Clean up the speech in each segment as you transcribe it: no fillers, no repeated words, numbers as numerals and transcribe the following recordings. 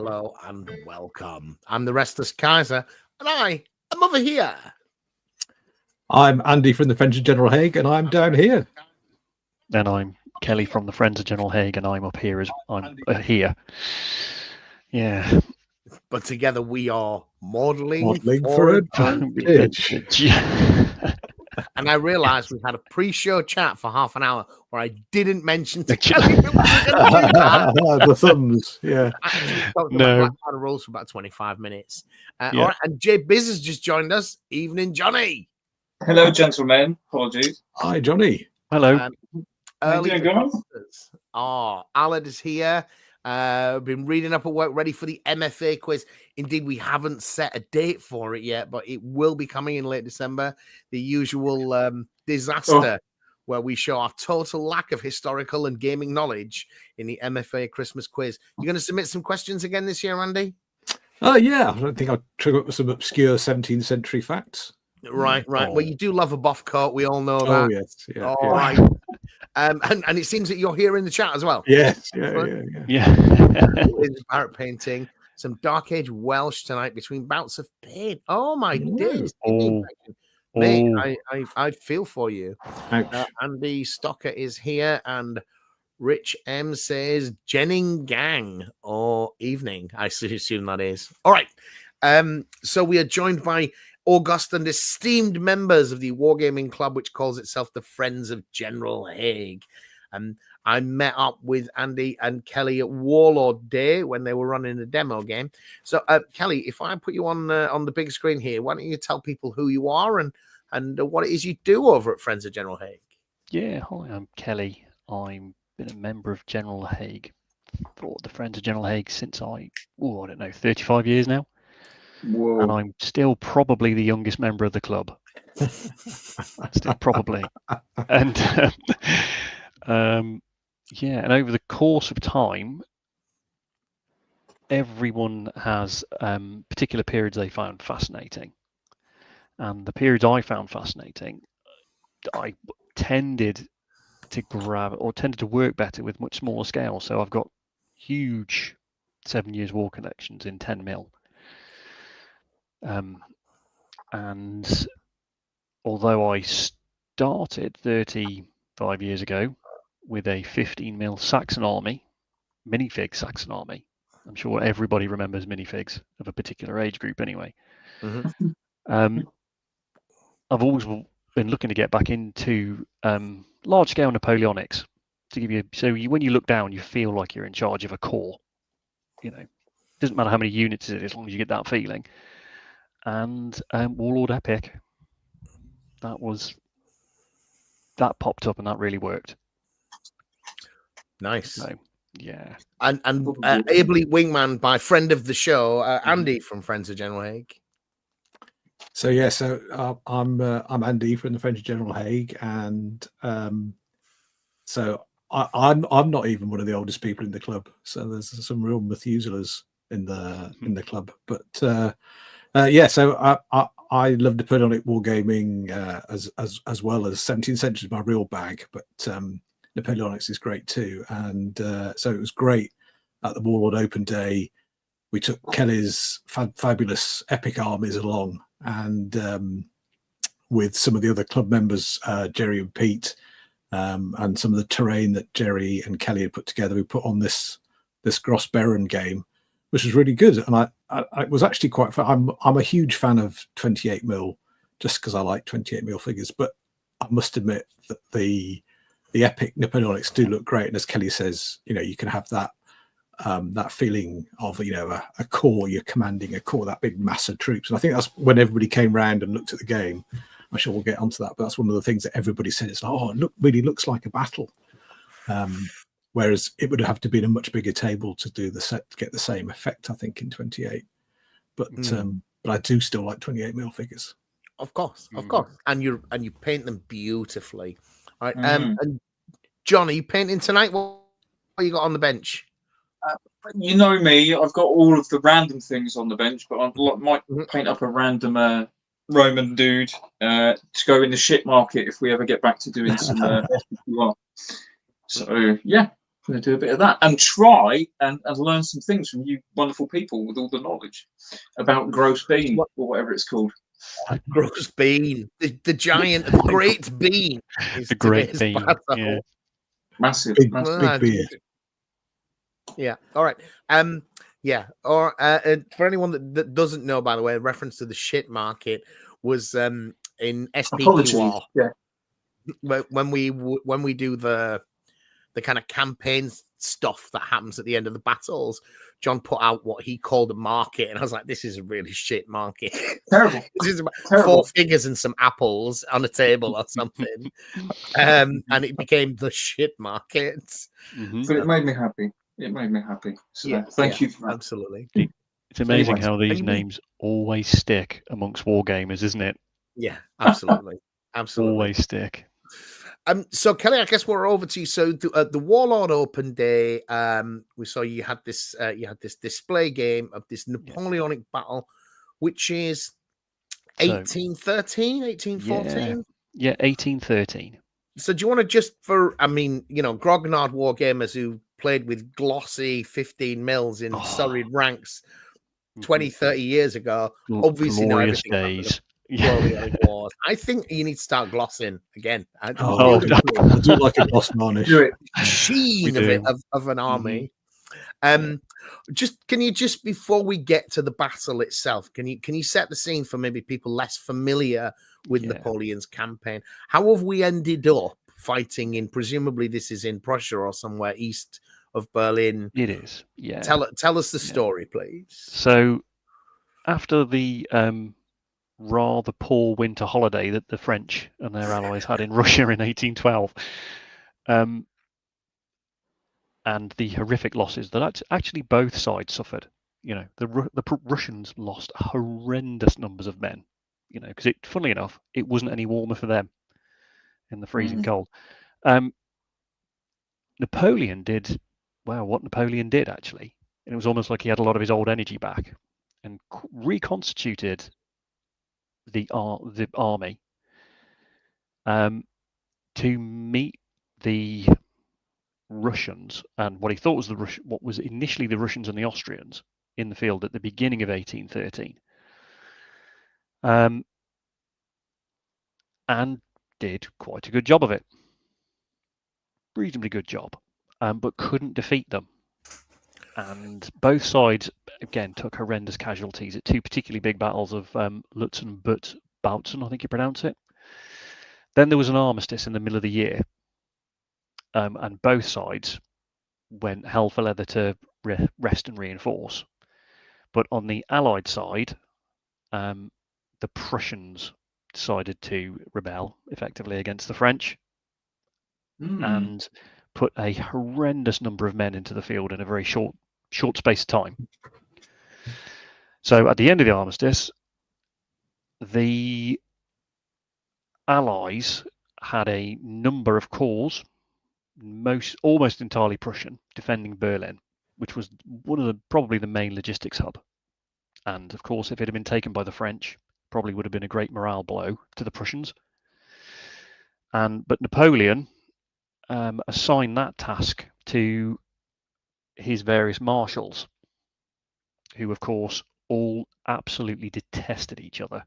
hello, and welcome. I'm the Restless Kaiser, and I am over here. I'm Andy from the Friends of General Haig, and I'm down here. And I'm Kelly from the Friends of General Haig, and I'm up here as I'm here. Yeah. But together we are modelling for advantage. And I realised we had a pre-show chat for half an hour where I didn't mention to Kelly that we were going to do that. The thumbs, yeah. No. Black Powder Rules for about 25 minutes. All right, and Jay Biz has just joined us. Evening, Johnny. Hello, gentlemen. Apologies. Hi, Johnny. Hello. Early adopters. Alad is here. Been reading up at work, ready for the MfA quiz. Indeed, we haven't set a date for it yet, but it will be coming in late December. The usual disaster where we show our total lack of historical and gaming knowledge in the MfA Christmas quiz. You're going to submit some questions again this year, Andy? Yeah. I don't think I'll trigger up with some obscure 17th century facts. Right. Well, you do love a buff coat. We all know that. Oh, yes. Yeah, right. And it seems that you're here in the chat as well. Yes. Yeah. Barrett painting. Some Dark Age Welsh tonight between bouts of pain. Oh, my days. Mate, I feel for you. Andy Stocker is here, and Rich M says Jennings Gang or evening. I assume that is. All right. So we are joined by august and esteemed members of the Wargaming Club, which calls itself the Friends of General Haig. I met up with Andy and Kelly at Warlord Day when they were running a demo game. So, Kelly, if I put you on the big screen here, why don't you tell people who you are and what it is you do over at Friends of General Haig? Yeah, hi, I'm Kelly. I've been a member of General Haig for the Friends of General Haig since I don't know, 35 years now. Whoa. And I'm still probably the youngest member of the club. Still probably. And and over the course of time, everyone has particular periods they found fascinating. And the periods I found fascinating, I tended to work better with much smaller scale. So I've got huge 7 years war collections in 10 mil. And although I started 35 years ago with a 15 mil Saxon army, minifig Saxon army, I'm sure everybody remembers minifigs of a particular age group anyway. Mm-hmm. I've always been looking to get back into large scale Napoleonics to give you, when you look down, you feel like you're in charge of a corps. You know, doesn't matter how many units it is, as long as you get that feeling. And Warlord Epic, that popped up and that really worked. Nice. So, yeah. And ably wingman by friend of the show, Andy from Friends of General Haig. So I'm Andy from the Friends of General Haig, and so I'm not even one of the oldest people in the club. So there's some real Methuselahs in the club, but. So I love Napoleonic wargaming as well as 17th century is my real bag, but Napoleonics is great too. And so it was great at the Warlord Open Day. We took Kelly's fabulous epic armies along, and with some of the other club members, Jerry and Pete, and some of the terrain that Jerry and Kelly had put together, we put on this Gross Beeren game, which was really good. And I was actually quite fun. I'm a huge fan of 28 mil, just because I like 28 mil figures. But I must admit that the epic Napoleonics do look great. And as Kelly says, you can have that feeling of a corps. You're commanding a corps, that big mass of troops. And I think that's when everybody came round and looked at the game. I'm sure we'll get onto that. But that's one of the things that everybody said. It's like, really looks like a battle. Whereas it would have to be a much bigger table to do to get the same effect, I think, in 28. But I do still like 28 mil figures. Of course. And you paint them beautifully. All right. And John, are you painting tonight? What you got on the bench? You know me, I've got all of the random things on the bench, but I might paint up a random Roman dude to go in the ship market if we ever get back to doing some. So yeah. going to do a bit of that and try and learn some things from you wonderful people with all the knowledge about Gross Bean or whatever it's called. Gross Bean, the giant, the great bean. Is the great bean. Yeah. Massive, big beard. Yeah. All right. Yeah. Or for anyone that doesn't know, by the way, reference to the shit market was in SPQR. Yeah. When we do the kind of campaign stuff that happens at the end of the battles, John put out what he called a market, and I was like, "This is a really shit market. Terrible. This is about Terrible. 4 figures and some apples on a table or something." And it became the shit market. But it made me happy. It made me happy. So thank you for that. Absolutely. It's amazing how these names always stick amongst wargamers, isn't it? Yeah, absolutely. Absolutely. Always stick. So Kelly, I guess we're over to you. So the Warlord Open Day, we saw you had this display game of this Napoleonic battle, which is 1813, 1814. Yeah, 1813. So do you want to just grognard wargamers who played with glossy 15 mils in storied ranks 20, 30 years ago, obviously know everything days. Wars. I think you need to start glossing again. I do like a gloss varnish. Sheen of an army. Just can you just before we get to the battle itself, can you set the scene for maybe people less familiar with Napoleon's campaign? How have we ended up fighting in? Presumably, this is in Prussia or somewhere east of Berlin. It is. Yeah. Tell us the story, please. So, after the rather poor winter holiday that the French and their allies had in Russia in 1812, and the horrific losses that actually both sides suffered. The Russians lost horrendous numbers of men. Because funnily enough, it wasn't any warmer for them in the freezing cold. Napoleon did what Napoleon did actually, and it was almost like he had a lot of his old energy back and reconstituted the army to meet the Russians and what he thought was what was initially the Russians and the Austrians in the field at the beginning of 1813, and did quite a good job of it, reasonably good job, but couldn't defeat them. And both sides again took horrendous casualties at 2 particularly big battles of Lutzen but Bautzen, I think you pronounce it. Then there was an armistice in the middle of the year, and both sides went hell for leather to rest and reinforce. But on the Allied side, the Prussians decided to rebel effectively against the French and put a horrendous number of men into the field in a very short space of time. So at the end of the armistice, the Allies had a number of corps, almost entirely Prussian, defending Berlin, which was probably the main logistics hub. And of course, if it had been taken by the French, probably would have been a great morale blow to the Prussians. But Napoleon assigned that task to his various marshals, who of course all absolutely detested each other.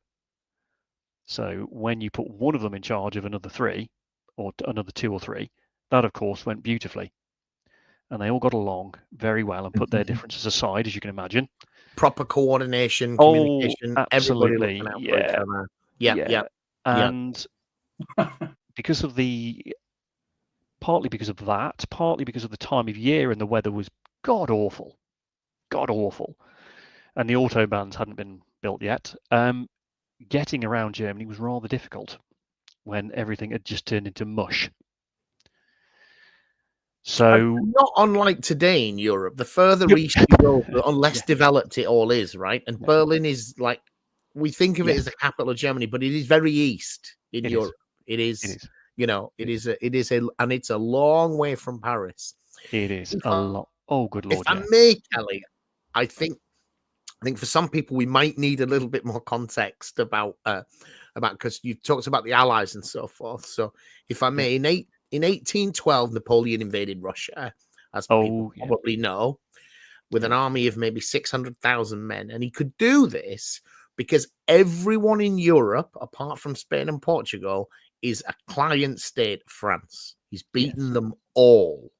So when you put one of them in charge of another 3 or another 2 or 3, that of course went beautifully, and they all got along very well and put their differences aside, as you can imagine. Proper coordination, communication, absolutely. Everybody looking out for each other. Yeah. And because of partly because of that, partly because of the time of year and the weather was god awful, and the autobahns hadn't been built yet. Getting around Germany was rather difficult when everything had just turned into mush. So not unlike today in Europe, the further east you go, the less developed it all is, right? And Berlin is like, we think of it as the capital of Germany, but it is very east in Europe. It is. And it's a long way from Paris. It is a lot. Oh, good Lord. If I may, Kelly, I think for some people we might need a little bit more context about because you talked about the Allies and so forth. So if I may, in 1812, Napoleon invaded Russia. as people probably know, with an army of maybe 600,000 men. And he could do this because everyone in Europe, apart from Spain and Portugal, is a client state of France. He's beaten them all.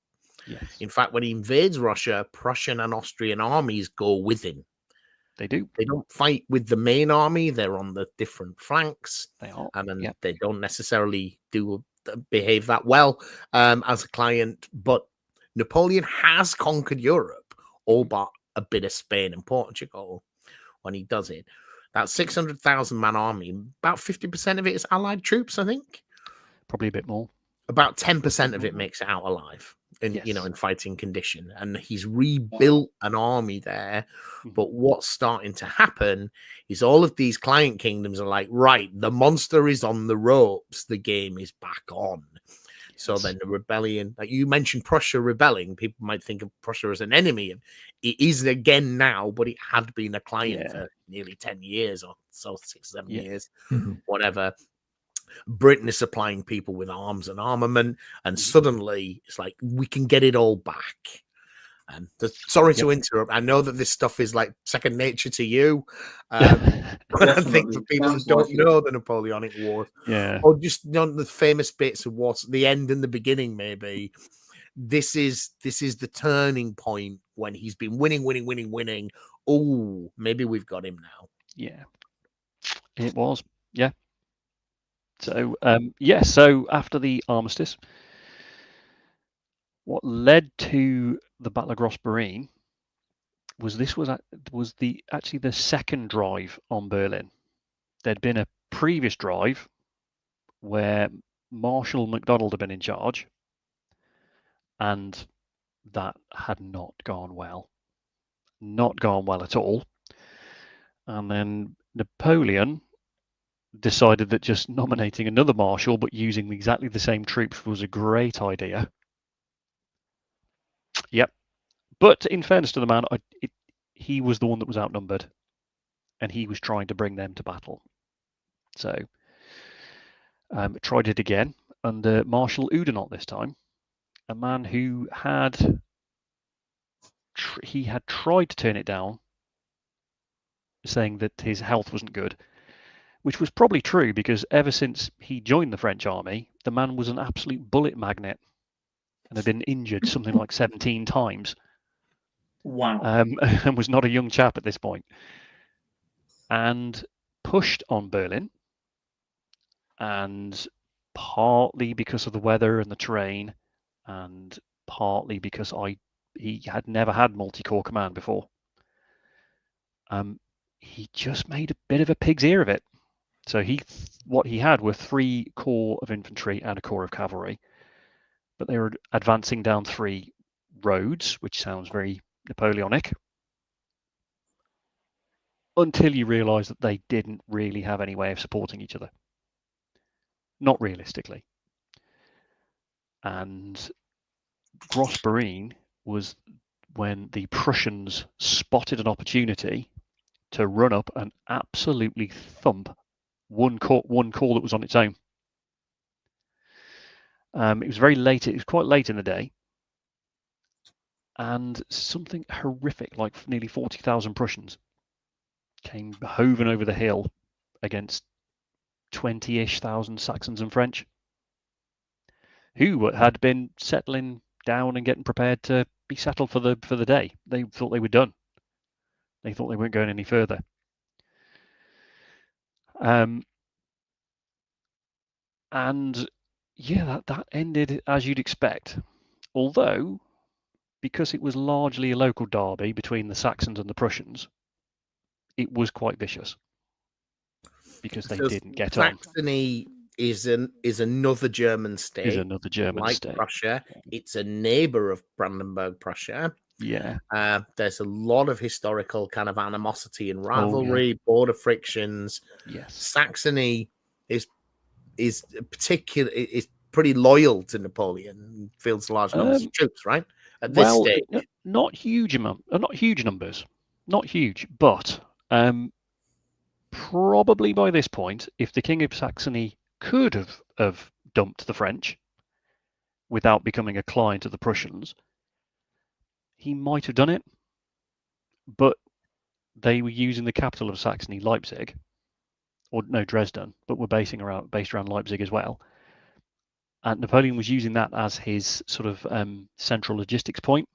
Yes. In fact, when he invades Russia, Prussian and Austrian armies go with him. They do. They don't fight with the main army. They're on the different flanks. They are. And they don't necessarily behave that well as a client. But Napoleon has conquered Europe, all but a bit of Spain and Portugal when he does it. That 600,000 man army, about 50% of it is allied troops, I think. Probably a bit more. About 10% of it makes it out alive in fighting condition. And he's rebuilt an army there. But what's starting to happen is all of these client kingdoms are like, right, the monster is on the ropes. The game is back on. So then the rebellion, like you mentioned Prussia rebelling, people might think of Prussia as an enemy. And it is again now, but it had been a client for nearly 10 years or so, 6-7 years, whatever. Britain is supplying people with arms and armament, and suddenly it's like, we can get it all back. And sorry to interrupt. I know that this stuff is like second nature to you. But I think for people who don't know the Napoleonic Wars, or just the famous bits of what's the end and the beginning, maybe this is the turning point when he's been winning. Oh, maybe we've got him now. Yeah, it was. Yeah. So so after the armistice, what led to the Battle of Gross Beeren was actually the second drive on Berlin. There'd been a previous drive where Marshal MacDonald had been in charge, and that had not gone well at all. And then Napoleon decided that just nominating another marshal but using exactly the same troops was a great idea. Yep. But in fairness to the man, he was the one that was outnumbered, and he was trying to bring them to battle. So tried it again under Marshal Oudinot this time, a man who had tried to turn it down, saying that his health wasn't good, which was probably true because ever since he joined the French army, the man was an absolute bullet magnet and had been injured something like 17 times. Wow. And was not a young chap at this point. And pushed on Berlin, and partly because of the weather and the terrain, and partly because he had never had multi-corps command before. He just made a bit of a pig's ear of it. So what he had were 3 corps of infantry and a corps of cavalry, but they were advancing down 3 roads, which sounds very Napoleonic, until you realise that they didn't really have any way of supporting each other. Not realistically. And Gross Beeren was when the Prussians spotted an opportunity to run up and absolutely thump one corps that was on its own. It was very late. It was quite late in the day. And something horrific, like nearly 40,000 Prussians came hoving over the hill against 20-ish thousand Saxons and French, who had been settling down and getting prepared to be settled for the day. They thought they were done. They thought they weren't going any further. And yeah, that ended as you'd expect. Although, because it was largely a local derby between the Saxons and the Prussians, it was quite vicious because they didn't get on. Saxony is another German state. Like Prussia. It's a neighbor of Brandenburg, Prussia. Yeah. There's a lot of historical kind of animosity and rivalry, border frictions. Yes. Saxony is pretty loyal to Napoleon, fields large numbers of troops, right? At this stage. Not huge numbers. Not huge, but probably by this point, if the King of Saxony could have dumped the French without becoming a client of the Prussians, he might have done it, but they were using the capital of Saxony, Leipzig, or no, Dresden, but were based around Leipzig as well. And Napoleon was using that as his sort of central logistics point.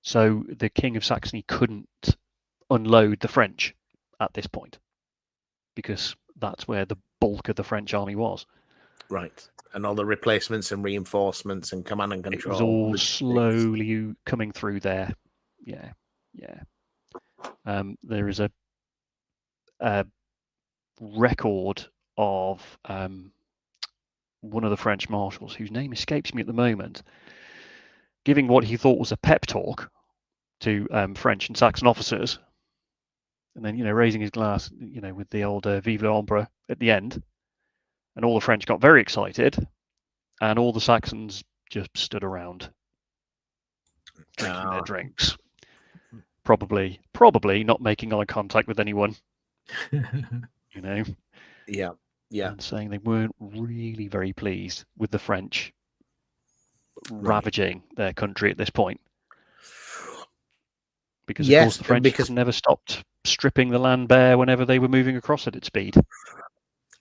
So the King of Saxony couldn't unload the French at this point, because that's where the bulk of the French army was. Right. And all the replacements and reinforcements and command and control. It was all slowly coming through there. Yeah. There is a record of one of the French marshals, whose name escapes me at the moment, giving what he thought was a pep talk to French and Saxon officers, and then raising his glass, with the old "Vive l'Empereur" at the end, and all the French got very excited, and all the Saxons just stood around drinking their drinks, probably not making eye contact with anyone, Yeah. and saying they weren't really very pleased with the French ravaging their country at this point. Because of course the French never stopped stripping the land bare whenever they were moving across it at speed.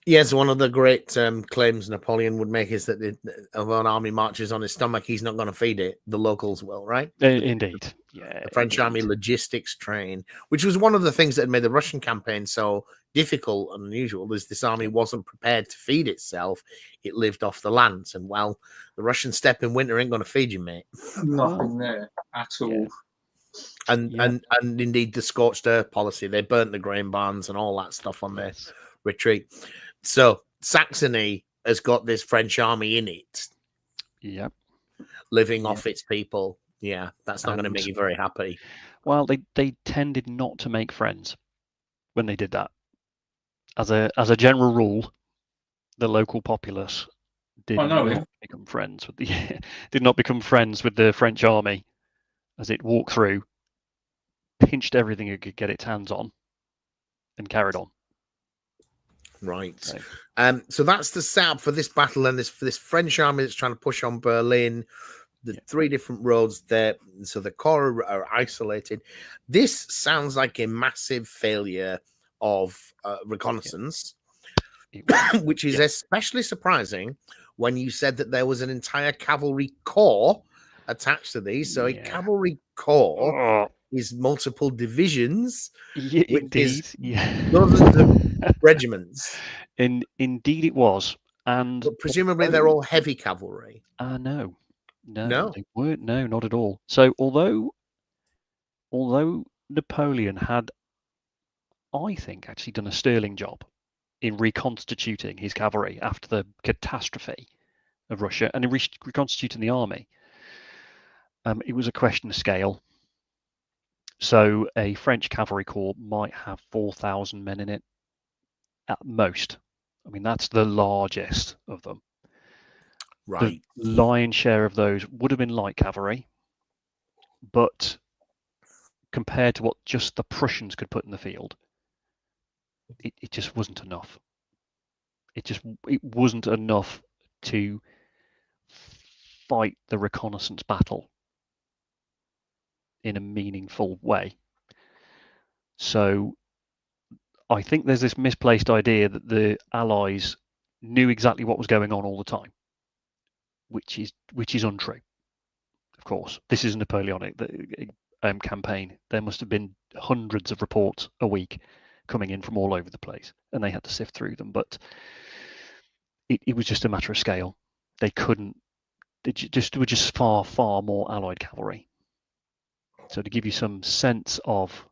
Yes, one of the great claims Napoleon would make is that if an army marches on his stomach, he's not going to feed it. The locals will, right? Indeed. Yeah. The French army logistics train, which was one of the things that had made the Russian campaign so difficult and unusual, is this army wasn't prepared to feed itself. It lived off the land. And, well, the Russian steppe in winter ain't going to feed you, mate. Nothing there at all. Yeah. And indeed the scorched earth policy. They burnt the grain barns and all that stuff on their retreat. So Saxony has got this French army in it. Yep. Living off its people. Yeah, that's not going to make you very happy. Well, they tended not to make friends when they did that. As a general rule, the local populace did not become friends with the French army as it walked through, pinched everything it could get its hands on, and carried on. Right. So that's the setup for this battle, and for this French army that's trying to push on Berlin. The three different roads there, so the corps are isolated. This sounds like a massive failure of reconnaissance, which is especially surprising when you said that there was an entire cavalry corps attached to these. So a cavalry corps is multiple divisions, which is dozens of regiments. Indeed it was. And but presumably they're all heavy cavalry. No, they weren't. No, not at all. So although Napoleon had, I think, actually done a sterling job in reconstituting his cavalry after the catastrophe of Russia and in reconstituting the army, it was a question of scale. So a French cavalry corps might have 4,000 men in it at most. I mean, that's the largest of them. Right. The lion's share of those would have been light cavalry, but compared to what just the Prussians could put in the field, it just wasn't enough. It wasn't enough to fight the reconnaissance battle in a meaningful way. So I think there's this misplaced idea that the Allies knew exactly what was going on all the time, which is untrue. Of course, this is a Napoleonic campaign. There must have been hundreds of reports a week coming in from all over the place, and they had to sift through them. But it was just a matter of scale. They couldn't. They were just far more Allied cavalry. So to give you some sense of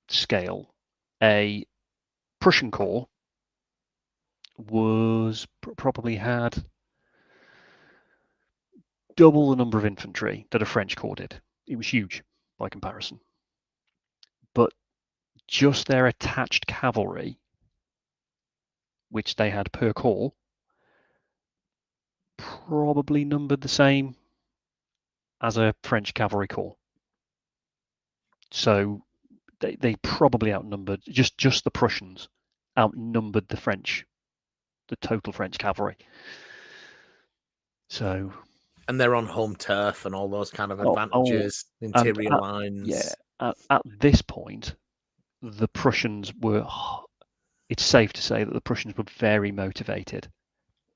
scale, a Prussian corps was probably had double the number of infantry that a French corps did. It was huge by comparison. But just their attached cavalry, which they had per corps, probably numbered the same as a French cavalry corps. So they probably outnumbered, just the Prussians outnumbered the total French cavalry. So, And they're on home turf and all those kind of advantages, interior lines. Yeah, at this point, the Prussians were. It's safe to say that the Prussians were very motivated.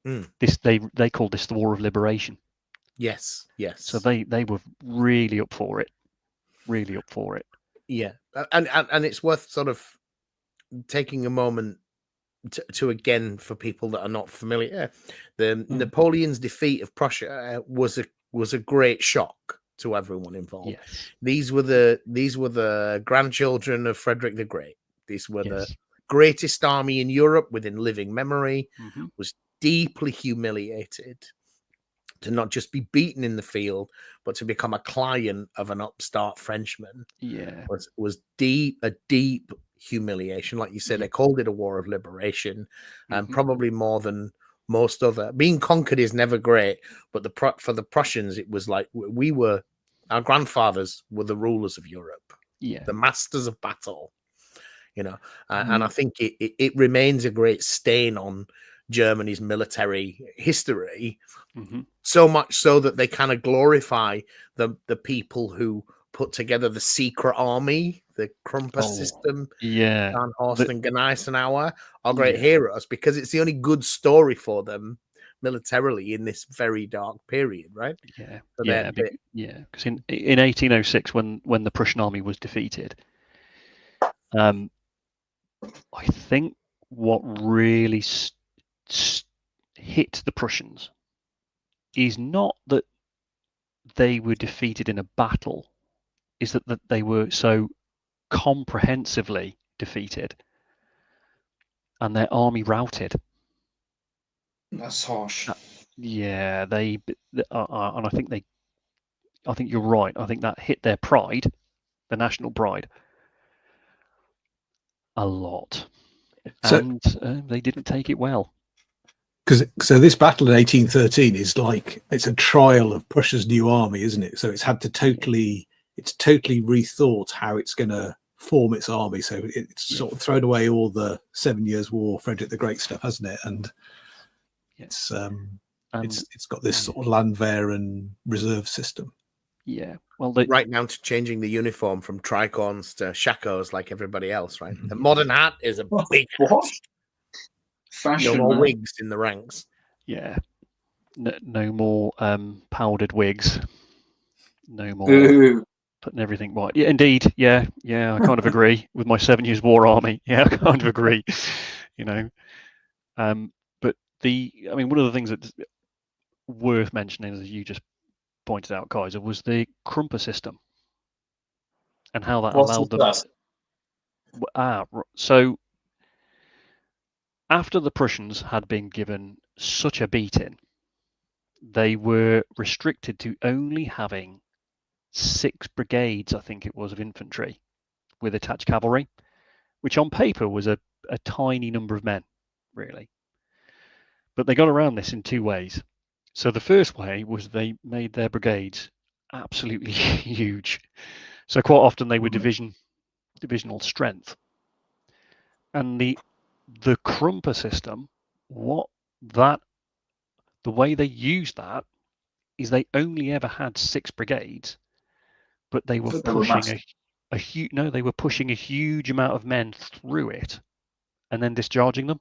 They called this the War of Liberation. Yes. So they were really up for it. Yeah, and it's worth sort of taking a moment to again, for people that are not familiar, Napoleon's defeat of Prussia was a great shock to everyone involved. Yes. These were the grandchildren of Frederick the Great. These were the Yes. greatest army in Europe within living memory. Was deeply humiliated to not just be beaten in the field, but to become a client of an upstart Frenchman. Yeah, was a deep humiliation. Like you said, they called it a war of liberation, and probably more than most other. Being conquered is never great, but for the Prussians, it was like our grandfathers were the rulers of Europe, the masters of battle. And I think it remains a great stain on Germany's military history. So much so that they kind of glorify the people who put together the secret army, the Krumper system. Horst and Gneisenauer are great heroes because it's the only good story for them militarily in this very dark period, right? Because in 1806, when the Prussian army was defeated, I think what really hit the Prussians is not that they were defeated in a battle, is that they were so comprehensively defeated and their army routed. That's harsh. Yeah, and I think you're right. I think that hit their pride, the national pride, a lot, and they didn't take it well. So this battle in 1813 is like it's a trial of Prussia's new army, isn't it? So it's had to totally rethought how it's going to form its army. So it's sort of thrown away all the 7 Years' War, Frederick the Great stuff, hasn't it? And it's got this sort of Landwehr and reserve system. Yeah, well, right down to changing the uniform from tricorns to shakos like everybody else, right? The modern hat is a big what? Fashion, no more wigs in the ranks. Yeah, no more powdered wigs. No more putting everything white. Yeah, indeed. Yeah. I kind of agree with my 7 Years' War army. Yeah, I kind of agree. But one of the things that's worth mentioning, as you just pointed out, Kaiser, was the Krumper system and how that allowed them. So after the Prussians had been given such a beating, they were restricted to only having 6 brigades, I think it was, of infantry with attached cavalry, which on paper was a tiny number of men, really. But they got around this in 2 ways. So the first way was they made their brigades absolutely huge. So quite often they were divisional strength. And the Krumper system, the way they used that is they only ever had 6 brigades, but they were pushing they were pushing a huge amount of men through it and then discharging them.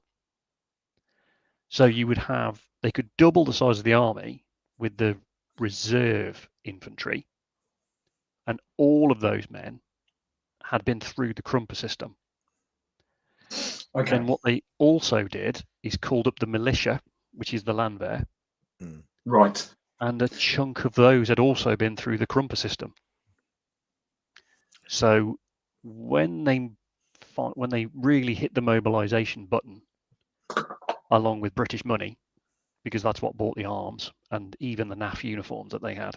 So they could double the size of the army with the reserve infantry, and all of those men had been through the Krumper system. Okay. Then what they also did is called up the militia, which is the Landwehr. Right. And a chunk of those had also been through the Krumper system. So when they really hit the mobilization button, along with British money, because that's what bought the arms and even the NAF uniforms that they had,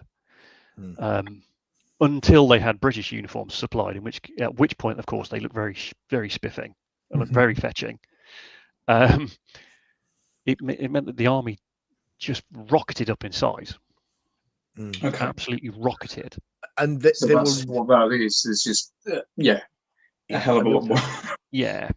until they had British uniforms supplied, at which point, of course, they looked very, very spiffing and looked very fetching. It meant that the army just rocketed up in size. Okay. Absolutely rocketed. And what that is just a hell of a lot more. Yeah.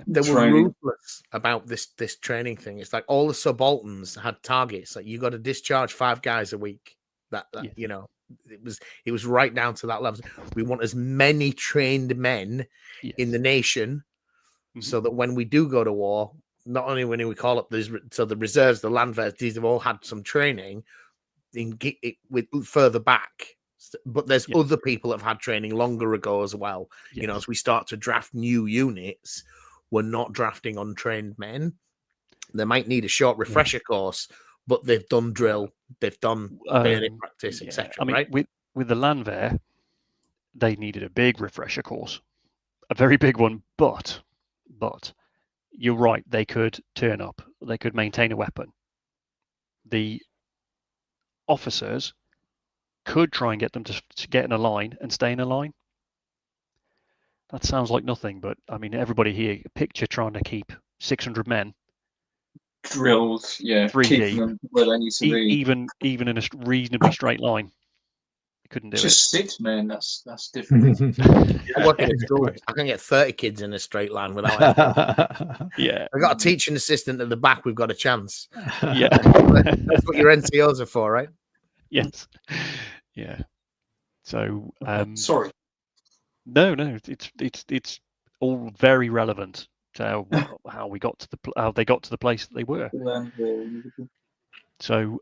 They were ruthless about this training thing. It's like all the subalterns had targets. Like you got to discharge 5 guys a week. That you know, it was right down to that level. We want as many trained men in the nation, so that when we do go to war, not only when we call up these, so the reserves, the land vets, these have all had some training with further back. But there's other people that have had training longer ago as well. You know, as we start to draft new units, we're not drafting untrained men. They might need a short refresher course, but they've done drill, they've done bayonet practice, etc. I mean, right? With the Landwehr, they needed a big refresher course, a very big one. But you're right, they could turn up, they could maintain a weapon. The officers could try and get them to get in a line and stay in a line. That sounds like nothing, but I mean, everybody here, picture trying to keep 600 men drilled, 3D, keeping them where they need to be. Even in a reasonably straight line, you couldn't do it. Just 6 men. That's different. I work in a school. I can get 30 kids in a straight line without effort. Yeah, I got a teaching assistant at the back. We've got a chance. Yeah, that's what your NCOs are for, right? Yes. Yeah. So, sorry. No, it's all very relevant to how we got to how they got to the place that they were. So,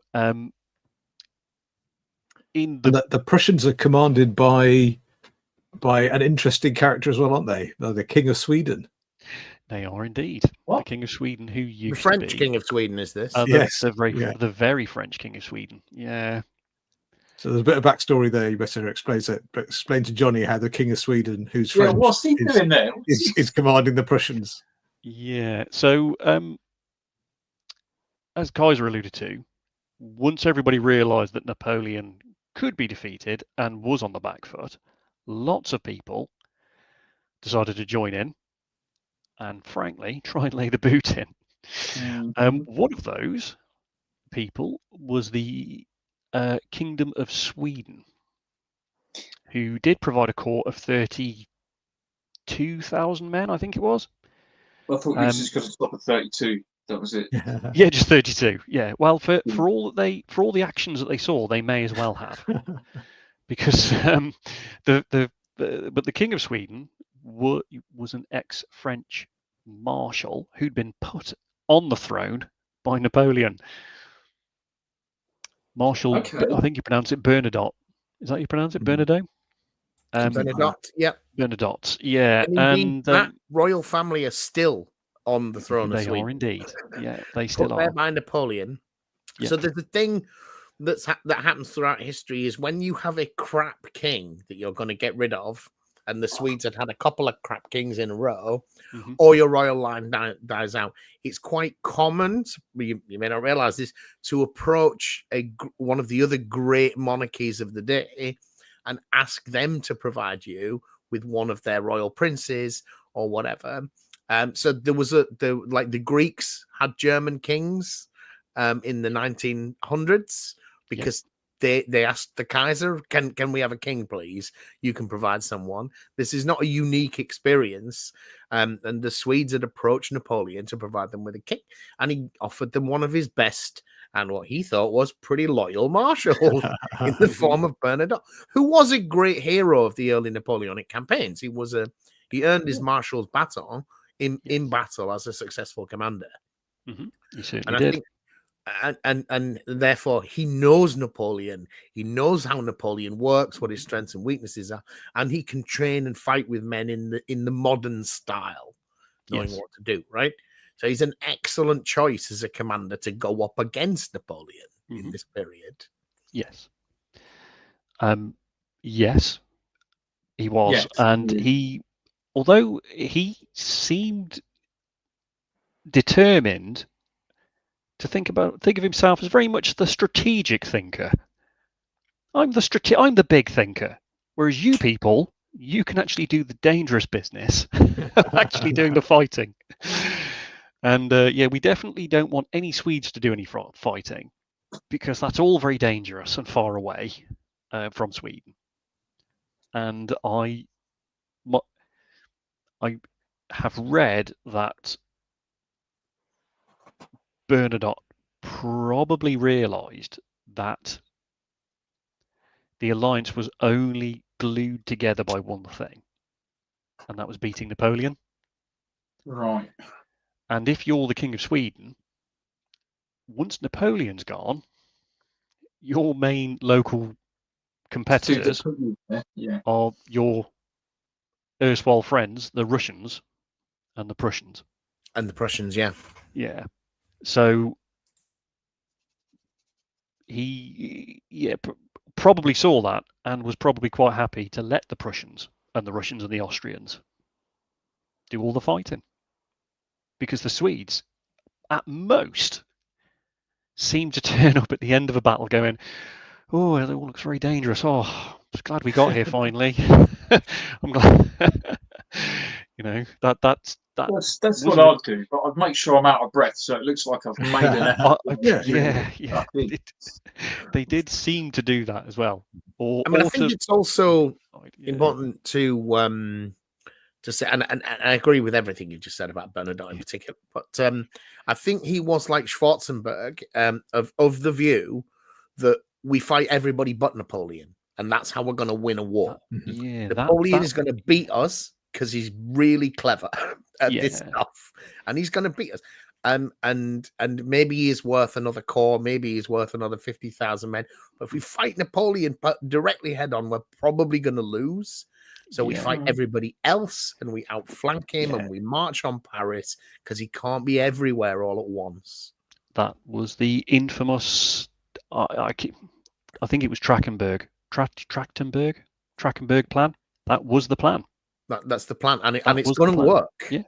in the Prussians are commanded by an interesting character as well, aren't they? They're the King of Sweden. They are indeed the King of Sweden, who used the French to be, King of Sweden. Is this? Yes, the very French King of Sweden. Yeah. So there's a bit of backstory there. You better explain it. But explain to Johnny how the King of Sweden, who's French, what's he doing there? Is commanding the Prussians. Yeah. So, as Kaiser alluded to, once everybody realised that Napoleon could be defeated and was on the back foot, lots of people decided to join in and, frankly, try and lay the boot in. One of those people was the Kingdom of Sweden, who did provide a court of 32,000 men, I think it was. I thought you just got to stop at 32. That was it. Yeah, just 32. Yeah. Well, for all the actions that they saw, they may as well have, because but the King of Sweden was an ex-French marshal who'd been put on the throne by Napoleon. Marshal, I think you pronounce it Bernadotte. Is that how you pronounce it, Bernadotte? Bernadotte, Bernadotte, yeah. And that royal family are still on the throne of Sweden. They are indeed. Yeah, they still are. By Napoleon. Yep. So there's a thing that happens throughout history is when you have a crap king that you're going to get rid of, and the Swedes had a couple of crap kings in a row, or your royal line dies out. It's quite common, you may not realize this, to approach one of the other great monarchies of the day and ask them to provide you with one of their royal princes or whatever. So there was the Greeks had German kings in the 1900s because they asked the Kaiser, can we have a king, please? You can provide someone. This is not a unique experience. And the Swedes had approached Napoleon to provide them with a king, and he offered them one of his best and what he thought was pretty loyal marshal in the form of Bernadotte, who was a great hero of the early Napoleonic campaigns. He earned his marshal's baton in battle as a successful commander. He certainly did. And therefore he knows Napoleon. He knows how Napoleon works, what his strengths and weaknesses are, and he can train and fight with men in the modern style, knowing what to do. Right. So he's an excellent choice as a commander to go up against Napoleon in this period. Yes. Yes, he was, yes. And although he seemed determined to think of himself as very much the strategic thinker. I'm the big thinker, whereas you people, you can actually do the dangerous business, actually doing the fighting. And we definitely don't want any Swedes to do any fighting, because that's all very dangerous and far away from Sweden. And I have read that Bernadotte probably realised that the alliance was only glued together by one thing, and that was beating Napoleon. Right. And if you're the King of Sweden, once Napoleon's gone, your main local competitors are your erstwhile friends, the Russians and the Prussians. And the Prussians, yeah. Yeah. So he probably saw that and was probably quite happy to let the Prussians and the Russians and the Austrians do all the fighting. Because the Swedes, at most, seemed to turn up at the end of a battle going, oh, it all looks very dangerous. Oh, I'm just glad we got here finally. I'm glad. That's what I'd do, but I'd make sure I'm out of breath so it looks like I've made an effort. Yeah. They did seem to do that as well. I think it's also important to say, and I agree with everything you just said about Bernadotte in particular, but I think he was like Schwarzenberg of the view that we fight everybody but Napoleon, and that's how we're going to win a war. Napoleon is going to beat us because he's really clever at this stuff, and he's going to beat us. And maybe he is worth another corps, maybe he's worth another 50,000 men. But if we fight Napoleon directly head on, we're probably going to lose. So we fight everybody else, and we outflank him, and we march on Paris because he can't be everywhere all at once. That was the infamous. I think it was Trachtenberg plan. That was the plan. That's the plan, and it's going to work. Yeah.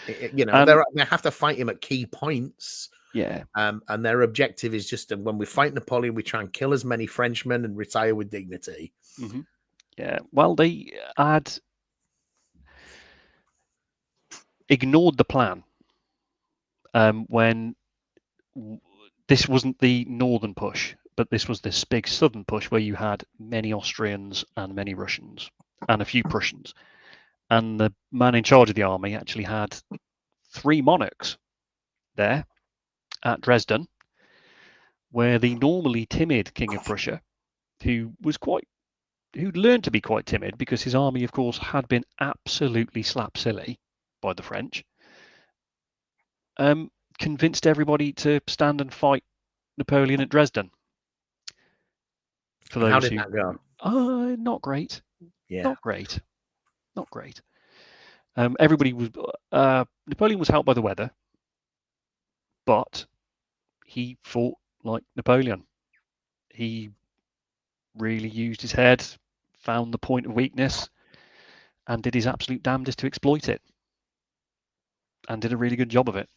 They have to fight him at key points. Yeah. And their objective is just when we fight Napoleon, we try and kill as many Frenchmen and retire with dignity. Mm-hmm. Yeah. Well, they had ignored the plan when this wasn't the northern push, but this was this big southern push where you had many Austrians and many Russians and a few Prussians. And the man in charge of the army actually had 3 monarchs there at Dresden, where the normally timid King of Prussia, who'd learned to be quite timid because his army, of course, had been absolutely slap silly by the French, convinced everybody to stand and fight Napoleon at Dresden. For those How did that go? Not great. Yeah. Not great. Everybody was. Napoleon was helped by the weather, but he fought like Napoleon. He really used his head, found the point of weakness, and did his absolute damnedest to exploit it, and did a really good job of it.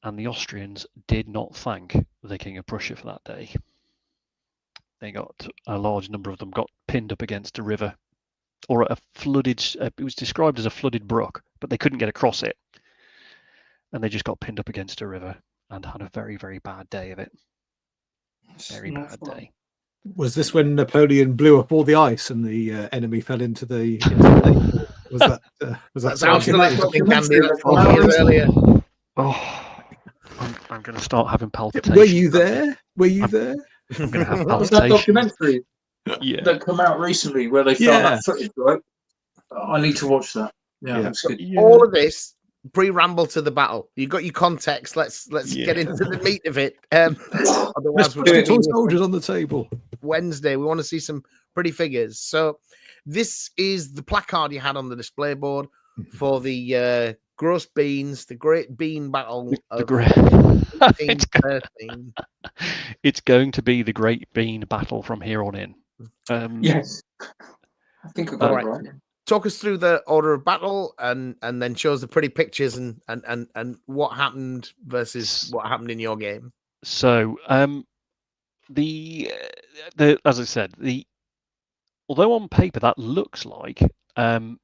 And the Austrians did not thank the King of Prussia for that day. They got a large number of them got pinned up against a river, or a flooded. It was described as a flooded brook, but they couldn't get across it, and they just got pinned up against a river and had a very, very bad day of it. Very bad day. Was this when Napoleon blew up all the ice and the enemy fell into the lake? Was that? That's absolutely earlier. Oh, I'm going to start having palpitations. Were you there? I'm going to have palpitations. Was that documentary that come out recently where they found that footage, right? I need to watch that. That's good. All of this pre-ramble to the battle. You got your context. Let's get into the meat of it. Otherwise, we're put soldiers on the table. Wednesday, we want to see some pretty figures. So this is the placard you had on the display board for the Gross Beans, the Great Bean Battle of 1813. It's going to be the Great Bean Battle from here on in. Yes, I think I got it right. Talk us through the order of battle and then show us the pretty pictures and what happened versus what happened in your game. So the as I said, although on paper that looks like one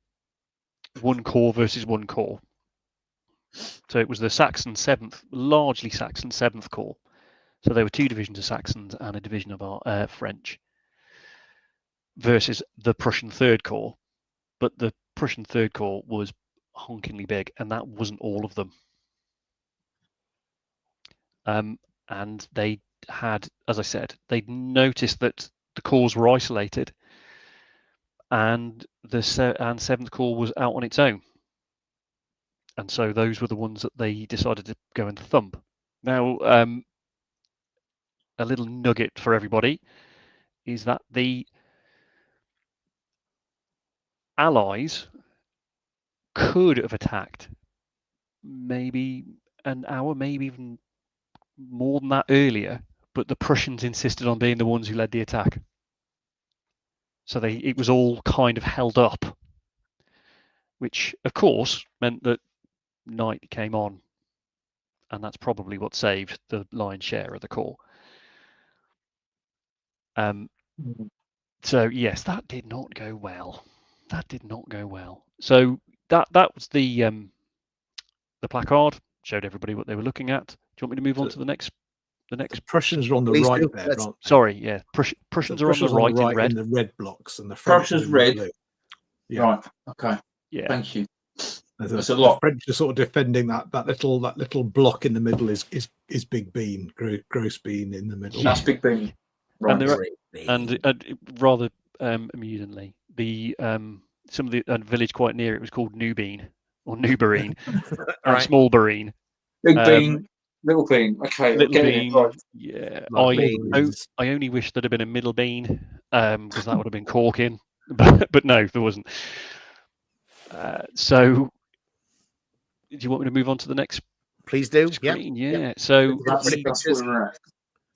corps versus one corps. So it was the Saxon 7th, largely Saxon 7th Corps. So there were 2 divisions of Saxons and a division of our French versus the Prussian 3rd Corps. But the Prussian 3rd Corps was honkingly big, and that wasn't all of them. And they had, as I said, they'd noticed that the cores were isolated, and the seventh core was out on its own. And so those were the ones that they decided to go and thump. Now, a little nugget for everybody is that the Allies could have attacked maybe an hour, maybe even more than that earlier, but the Prussians insisted on being the ones who led the attack. So it was all kind of held up, which of course meant that night came on, and that's probably what saved the lion's share of the corps. So yes, that did not go well. That did not go well. So that was the placard. Showed everybody what they were looking at. Do you want me to move on to the next? The Prussians are on the right there. Sorry, yeah. Prussians are on the right in red. In the red blocks, and the French are in red. Blue. Yeah. Right. Okay. Yeah. Thank you. There's a lot. The French are sort of defending that little block in the middle is Big Bean, Gross Beeren in the middle. That's Big Bean. Right. And rather amusingly, the some of the village quite near it was called New Bean or New Beeren, and Small Beeren. Big Bean, Little Bean. Okay, Little Bean. Right. Yeah. I only wish there'd have been a Middle Bean, because that would have been corking, but no, there wasn't. So, do you want me to move on to the next? Please do. Screen? Yeah. Yeah. So that's where we're at.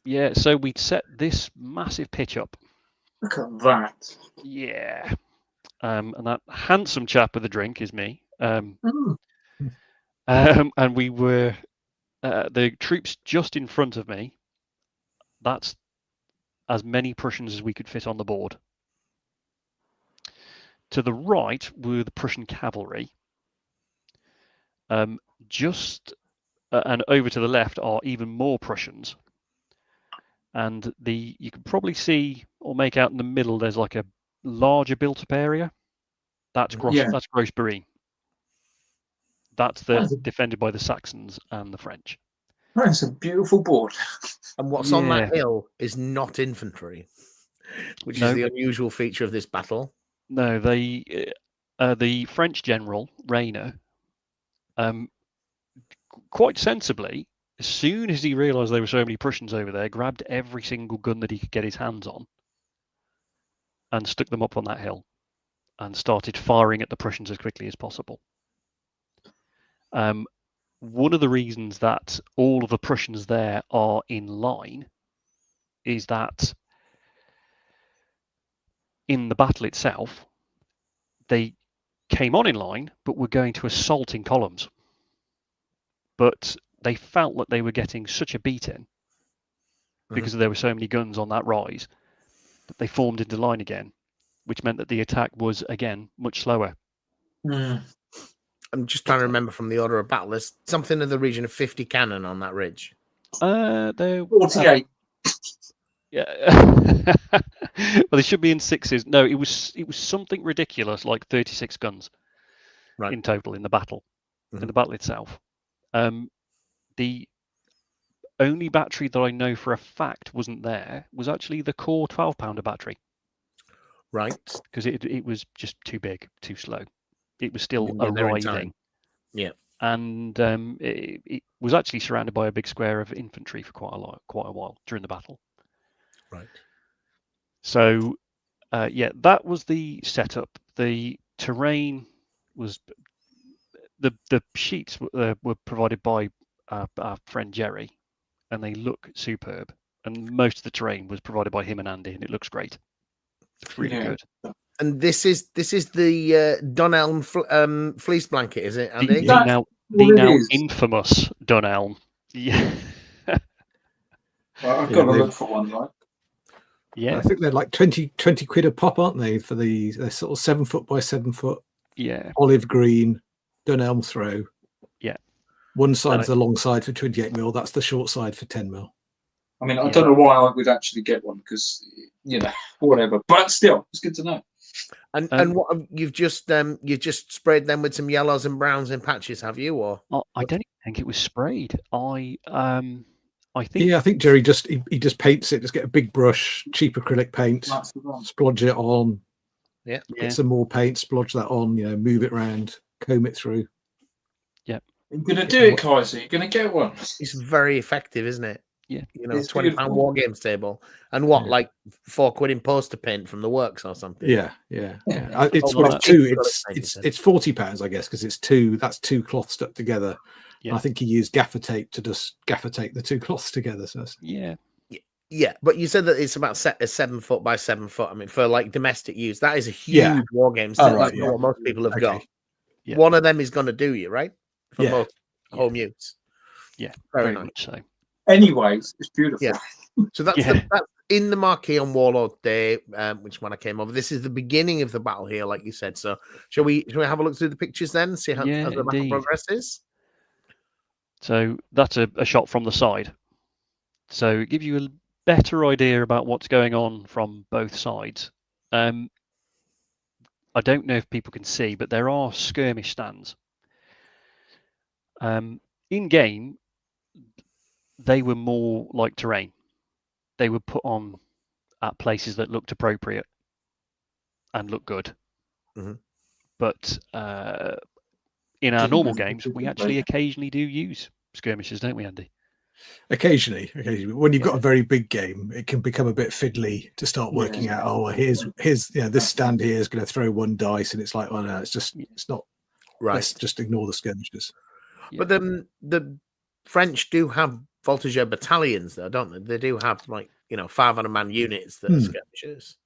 Yeah. So we'd set this massive pitch up. Look at that. Yeah. And that handsome chap with the drink is me. And we were the troops just in front of me. That's as many Prussians as we could fit on the board. To the right were the Prussian cavalry. Just and over to the left are even more Prussians. And you can probably see or make out in the middle. There's like a larger built-up area. That's Gross Beeren. That's defended by the Saxons and the French. That's a beautiful board. And what's on that hill is not infantry, which is the unusual feature of this battle. No, the French general Rayner, quite sensibly, as soon as he realised there were so many Prussians over there, grabbed every single gun that he could get his hands on and stuck them up on that hill and started firing at the Prussians as quickly as possible. One of the reasons that all of the Prussians there are in line is that in the battle itself, they came on in line, but were going to assault in columns. But they felt that they were getting such a beating because there were so many guns on that rise that they formed into line again, which meant that the attack was, again, much slower. I'm just trying to remember from the order of battle. There's something in the region of 50 cannon on that ridge. There 48. Yeah. Well, they should be in sixes. No, it was something ridiculous, like 36 guns in total in the battle, in the battle itself. The only battery that I know for a fact wasn't there was actually the core 12-pounder battery. Right. Because it was just too big, too slow. It was still arriving. Yeah. And it was actually surrounded by a big square of infantry for quite a while during the battle. Right. So, that was the setup. The terrain was the sheets were provided by our friend Jerry, and they look superb. And most of the terrain was provided by him and Andy, and it looks great. It looks really good. And this is the Dunelm fleece blanket, is it, Andy? The now infamous Dunelm. Yeah. Well, I've got to look for one, right? Yeah, I think they're like 20 quid a pop, aren't they? For they're sort of 7 foot by 7 foot. Yeah. Olive green, Dunelm throw. Yeah. One side's the long side for 28mm. That's the short side for 10mm. I mean, I don't know why I would actually get one because, whatever. But still, it's good to know. And what you've just sprayed them with some yellows and browns in patches, have you? Or I don't think it was sprayed. I I think. Yeah, I think Jerry he just paints it. Just get a big brush, cheap acrylic paint, splodge it on. Yeah. Get some more paint, splodge that on. Move it around, comb it through. Yeah. You're gonna do it, Kaiser. You're gonna get one. It's very effective, isn't it? Yeah. It's £20 war games table, and what, like £4 in poster paint from the works or something? Yeah. It's two. It's £40, I guess, because it's two. That's two cloths stuck together. Yeah. I think he used gaffer tape to just gaffer tape the two cloths together. So yeah, but you said that it's about a 7 foot by 7 foot. I mean, for like domestic use, that is a huge war game. So that's not what most people have got. Yeah. One of them is going to do you, right? For most home use. Yeah, very nice. much so. Anyways, it's beautiful. Yeah. So that's that's in the marquee on Warlord Day, which when I came over. This is the beginning of the battle here, like you said. So shall we have a look through the pictures then and see how the battle progresses? So that's a shot from the side. So it gives you a better idea about what's going on from both sides. I don't know if people can see, but there are skirmish stands. In game, they were more like terrain. They were put on at places that looked appropriate and looked good. Mm-hmm. But in our normal games, we actually occasionally do use skirmishes, don't we, Andy? Occasionally. When you've got a very big game, it can become a bit fiddly to start working out. Oh, here's this stand here is going to throw one dice, and it's like, oh no, it's not right. Let's just ignore the skirmishes. Yeah. But the French do have voltigeur battalions, though, don't they? They do have 500-man units that are skirmishers.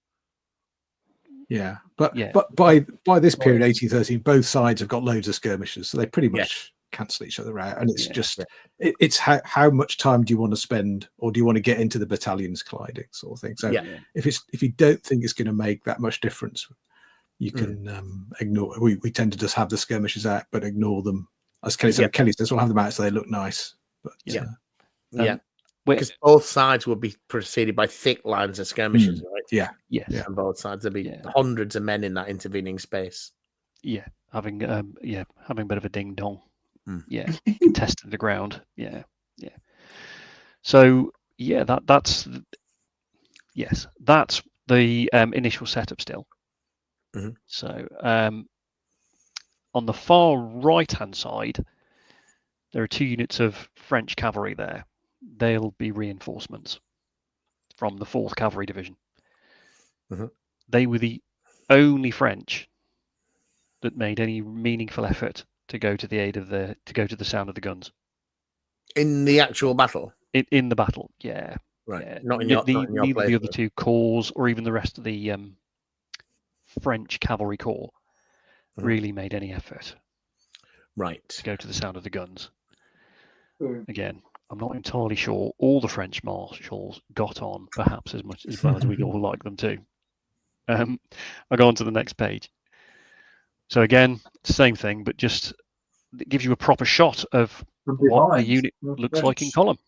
Yeah, but by this period, 1813, both sides have got loads of skirmishers, so they pretty much cancel each other out. And it's it's how much time do you want to spend, or do you want to get into the battalions colliding, sort of thing. So if you don't think it's going to make that much difference, you can ignore. We tend to just have the skirmishes out, but ignore them. As Kelly said, Kelly says we'll have them out so they look nice. But because both sides will be preceded by thick lines of skirmishers, right? Yeah. On both sides, there'll be hundreds of men in that intervening space. Yeah, having a bit of a ding dong. Yeah, contesting the ground. Yeah. So that's the initial setup still. Mm-hmm. So on the far right hand side, there are 2 units of French cavalry there. They'll be reinforcements from the 4th Cavalry Division. Mm-hmm. They were the only French that made any meaningful effort to go to the aid of the sound of the guns in the actual battle. In the battle, right. Yeah. Not in your neither the other 2 corps or even the rest of the French cavalry corps really made any effort. Right. To go to the sound of the guns. Again, I'm not entirely sure all the French marshals got on perhaps as well as we'd all like them to. I'll go on to the next page. So again, same thing, but just it gives you a proper shot of what the unit looks like in column.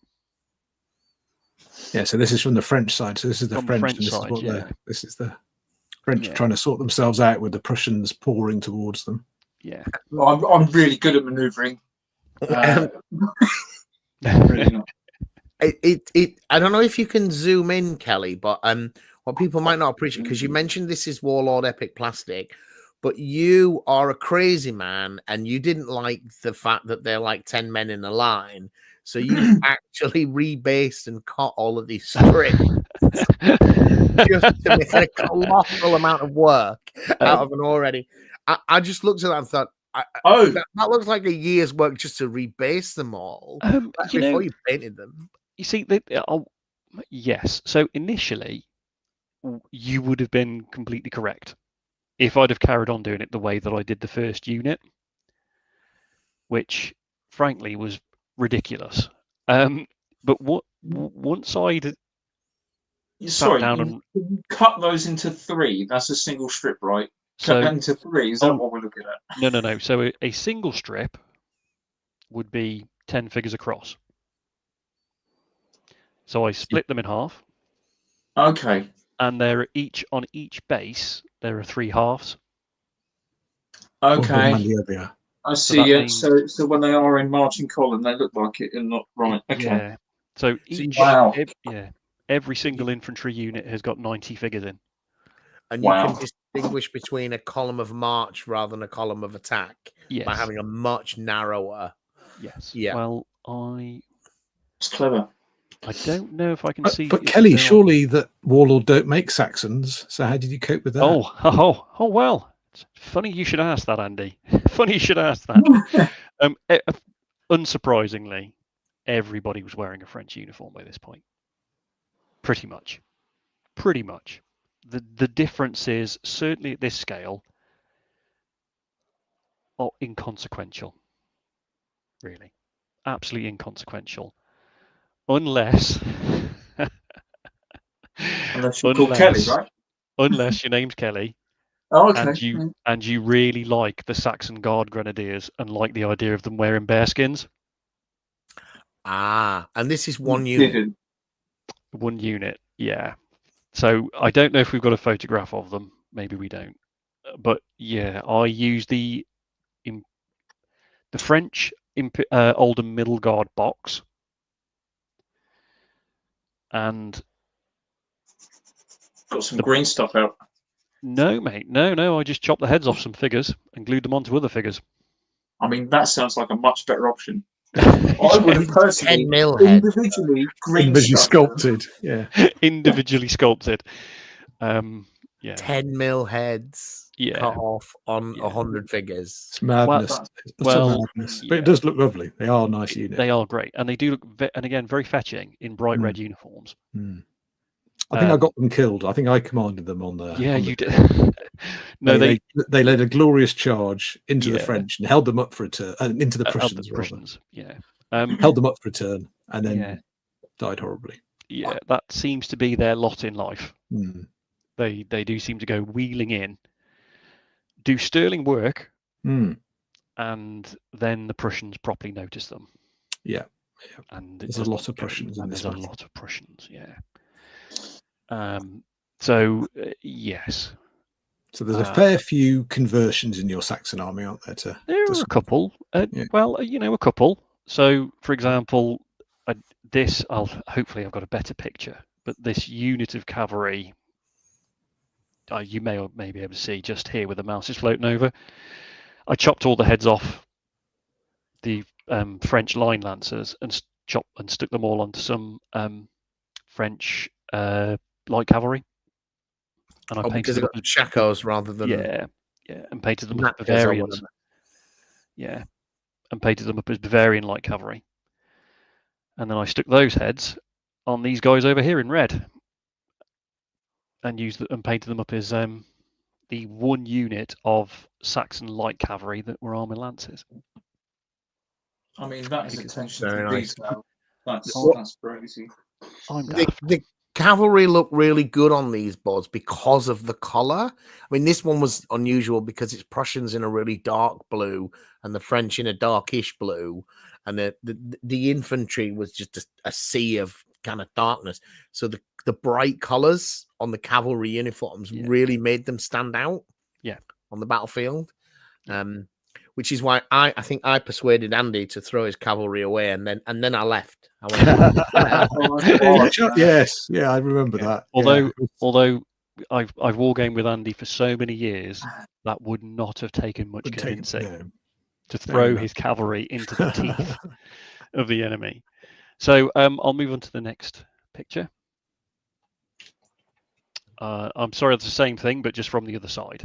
Yeah, so this is from the French side. So this is the French side. This is the French trying to sort themselves out with the Prussians pouring towards them. Yeah, well, I'm really good at manoeuvring. Really not. I don't know if you can zoom in, Kelly, but what people might not appreciate, because you mentioned this is Warlord Epic Plastic, but you are a crazy man and you didn't like the fact that they're like 10 men in a line. So you've actually rebased and cut all of these strips just to make a colossal amount of work out of an already. I just looked at that and thought, that looks like a year's work just to rebase them all before you painted them. You see, yes. So initially, you would have been completely correct if I'd have carried on doing it the way that I did the first unit, which frankly was ridiculous. But once I'd sat down and you cut those into 3, that's a single strip, right? Cut that into 3. Is that what we're looking at? No. So a single strip would be 10 figures across. So I split them in half. Okay. And they're on each base, there are 3 halves. Okay. I see. So when they are in marching column, they look like it and not right. Okay. Yeah. So each, Wow. every single infantry unit has got 90 figures in. And you can distinguish between a column of march rather than a column of attack by having a much narrower. Yes. Yeah. Well, It's clever. I don't know if I can see. But Kelly, surely that Warlord don't make Saxons. So how did you cope with that? Oh well. It's funny you should ask that, Andy. Funny you should ask that. Unsurprisingly, everybody was wearing a French uniform by this point. Pretty much. The difference is, certainly at this scale, inconsequential. Really. Absolutely inconsequential. Unless you're called Kelly, right? Unless your name's Kelly. Oh, okay. And you really like the Saxon Guard Grenadiers and like the idea of them wearing bearskins. And this is one unit. One unit, yeah. So I don't know if we've got a photograph of them. Maybe we don't. But yeah, I use the French Oldham Middle Guard box. And got some green stuff out. No, mate. No. I just chopped the heads off some figures and glued them onto other figures. I mean, that sounds like a much better option. I would have personally 10 mil head. individually sculpted. Yeah. Individually sculpted. Yeah. 10 mil heads cut off on 100 figures. It's madness. Madness. But it does look lovely. They are nice units. They are great. And they do look, and again, very fetching in bright red uniforms. I think I got them killed. I think I commanded them on the. Yeah, you did. No, they led a glorious charge into the French and held them up for a turn, into the Prussians. Yeah. Held them up for a turn and then died horribly. Yeah, that seems to be their lot in life. They do seem to go wheeling in, do sterling work, and then the Prussians properly notice them. Yeah. And there's a lot of Prussians in this. There's a lot of Prussians, yeah. So yes. So there's a fair few conversions in your Saxon army, aren't there? There are a couple. Well, a couple. So, for example, hopefully I've got a better picture. But this unit of cavalry, you may be able to see just here where the mouse is floating over. I chopped all the heads off the French line lancers and stuck them all onto some French light cavalry. And I painted them as shakos rather than and painted them as Bavarians. Yeah, and painted them up as Bavarian light cavalry. And then I stuck those heads on these guys over here in red, and painted them up as the one unit of Saxon light cavalry that were armoured lances. I mean, that is attention to detail. That's crazy. The cavalry look really good on these boards because of the color. I mean, this one was unusual because it's Prussians in a really dark blue and the French in a darkish blue, and the infantry was just a sea of kind of darkness. So the bright colors on the cavalry uniforms really made them stand out. Yeah, on the battlefield. Which is why I think I persuaded Andy to throw his cavalry away, and then I left. I went, yes, I remember that. Although I've wargamed with Andy for so many years, that would not have taken much convincing to throw his cavalry into the teeth of the enemy. So I'll move on to the next picture. I'm sorry, it's the same thing, but just from the other side.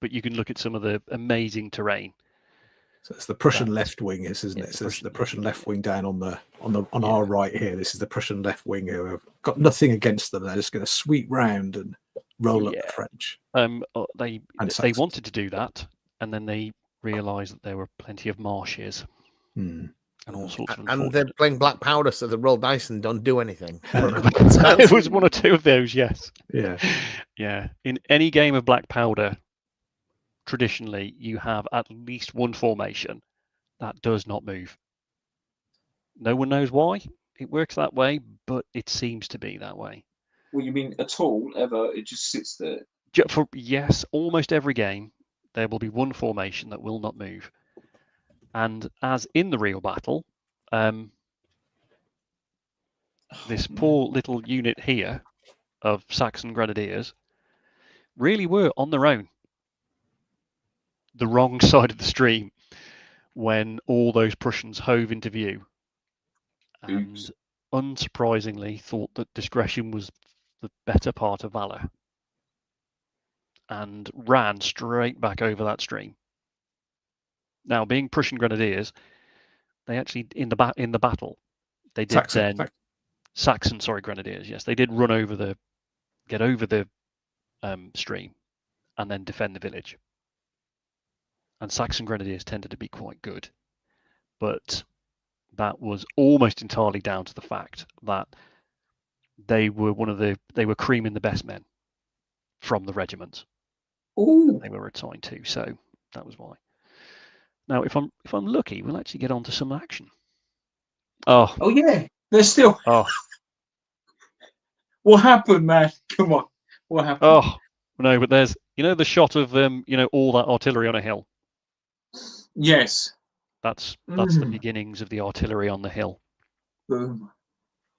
But you can look at some of the amazing terrain. So it's the Prussian left wing, isn't it? So it's the Prussian left wing down on our right here. This is the Prussian left wing who have got nothing against them. They're just going to sweep round and roll up the French. They wanted to do that, and then they realised that there were plenty of marshes and all sorts of. And they're playing black powder, so they roll dice and don't do anything. It was one or two of those, yes. Yeah. In any game of black powder, traditionally, you have at least one formation that does not move. No one knows why it works that way, but it seems to be that way. Well, you mean at all, ever? It just sits there? Yes, almost every game, there will be one formation that will not move. And as in the real battle, this poor little unit here of Saxon grenadiers really were on their own, the wrong side of the stream, when all those Prussians hove into view, and Oops. unsurprisingly thought that discretion was the better part of valor, and ran straight back over that stream. Now, being Prussian grenadiers, they actually in the battle they did Saxon grenadiers. Yes, they did get over the stream, and then defend the village. And Saxon grenadiers tended to be quite good, but that was almost entirely down to the fact that they were creaming the best men from the regiment they were assigned to. So that was why. Now, if I'm lucky, we'll actually get onto some action. Oh yeah, there's still. Oh, what happened, man? Come on, what happened? Oh no, but there's the shot of all that artillery on a hill. Yes, that's the beginnings of the artillery on the hill. Boom.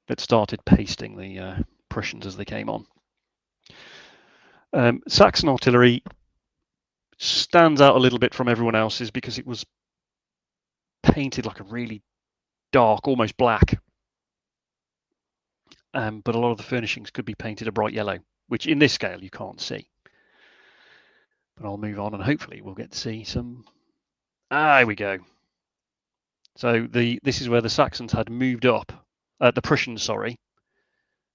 That started pasting the Prussians as they came on. Saxon artillery stands out a little bit from everyone else's because it was painted like a really dark, almost black. But a lot of the furnishings could be painted a bright yellow, which in this scale you can't see. But I'll move on and hopefully we'll get to see some. Here we go. So this is where the Saxons had moved up. The Prussians,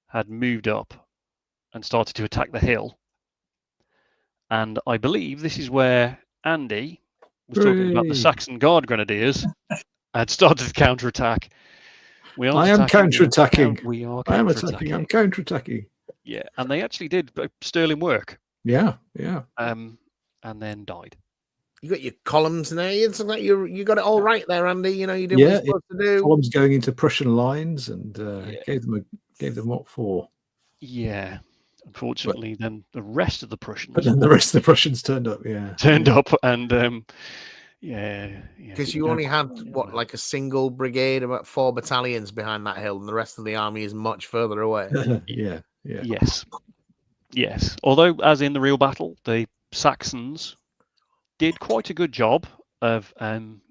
had moved up and started to attack the hill. And I believe this is where Andy was talking about the Saxon Guard Grenadiers had started to counterattack. I am counterattacking. We are I am attacking. I'm counterattacking. Yeah, and they actually did sterling work. Yeah. And then died. You got your columns there. It's like you got it all right there, Andy. You did what you're supposed to do. Columns going into Prussian lines and gave them what for. Yeah. Unfortunately, then the rest of the Prussians. But then the rest of the Prussians turned up. Yeah. Turned up and because you only had like a single brigade, about 4 battalions behind that hill, and the rest of the army is much further away. Yeah. Yes. Although, as in the real battle, the Saxons did quite a good job of doing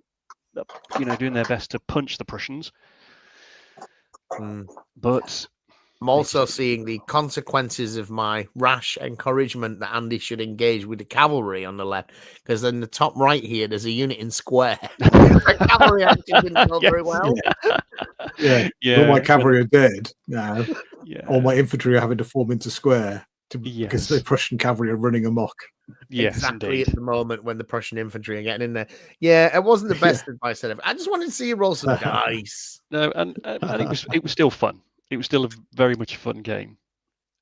their best to punch the Prussians. But I'm also seeing the consequences of my rash encouragement that Andy should engage with the cavalry on the left, because in the top right here, there's a unit in square. The cavalry actually didn't go very well. Yeah. All my cavalry are dead now. Yeah. All my infantry are having to form into square because the Prussian cavalry are running amok. Yes, exactly. Indeed. At the moment when the Prussian infantry are getting in there. Yeah, it wasn't the best advice ever. I just wanted to see you roll some dice. No, and it was still fun. It was still a very much fun game.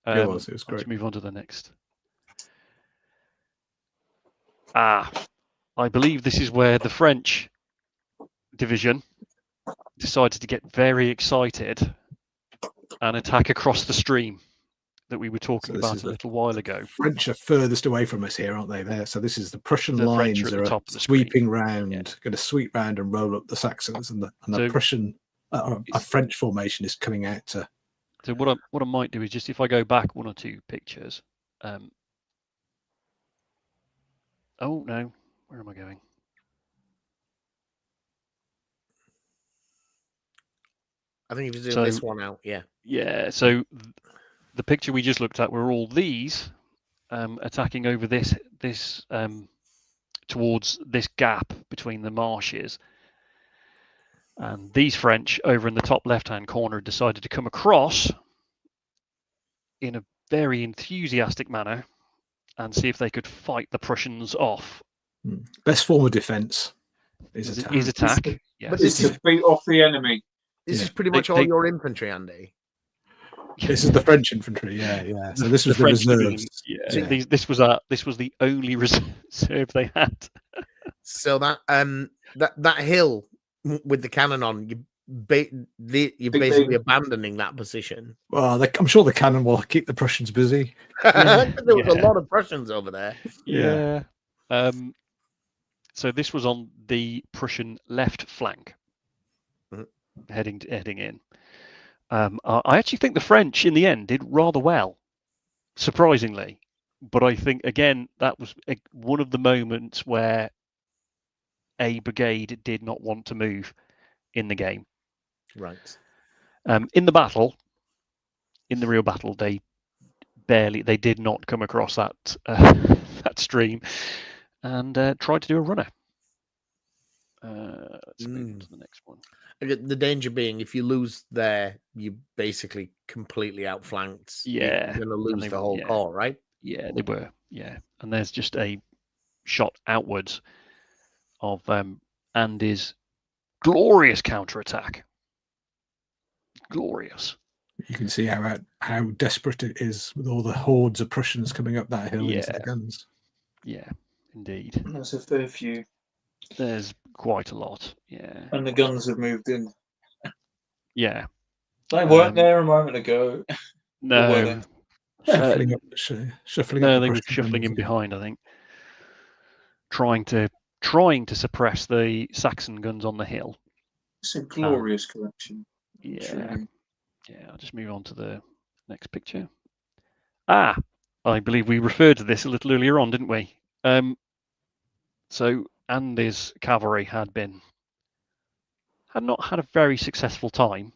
It was great. Let's move on to the next. I believe this is where the French division decided to get very excited and attack across the stream that we were talking about a little while ago. French are furthest away from us here, aren't they? There, so this is the Prussian lines are sweeping round, going to sweep round and roll up the Saxons, and the Prussian. A French formation is coming out to. So what I might do is just if I go back 1 or 2 pictures. Oh no, where am I going? I think if you zoom this one out, yeah. Yeah. So the picture we just looked at were all these attacking over this towards this gap between the marshes. And these French over in the top left-hand corner decided to come across in a very enthusiastic manner and see if they could fight the Prussians off. Best form of defense is attack. But this is to beat off the enemy. This is pretty much all your infantry, Andy. This is the French infantry, yeah. So this was the reserves. This was the only reserve they had. So that hill with the cannon on, you're basically abandoning that position. Well, I'm sure the cannon will keep the Prussians busy. There was a lot of Prussians over there. Yeah. So this was on the Prussian left flank, heading in. I actually think the French in the end did rather well, surprisingly. But I think, again, that was one of the moments where a brigade did not want to move in the game. Right. In the battle, in the real battle, they did not come across that that stream and tried to do a runner. Let's move on to the next one. The danger being, if you lose there, you basically completely outflanked. Yeah, you're going to lose the whole corps, right? Yeah, they were. Yeah, and there's just a shot outwards of Andy's glorious counterattack. Glorious. You can see how desperate it is with all the hordes of Prussians coming up that hill into the guns. Yeah, indeed. There's a fair few. There's quite a lot. Yeah. And the guns have moved in. Yeah. They weren't there a moment ago. No. Shuffling up no, they were shuffling in behind, I think. Trying to suppress the Saxon guns on the hill. It's a glorious collection. Yeah. Truly. Yeah, I'll just move on to the next picture. I believe we referred to this a little earlier on, didn't we? So Andy's cavalry had not had a very successful time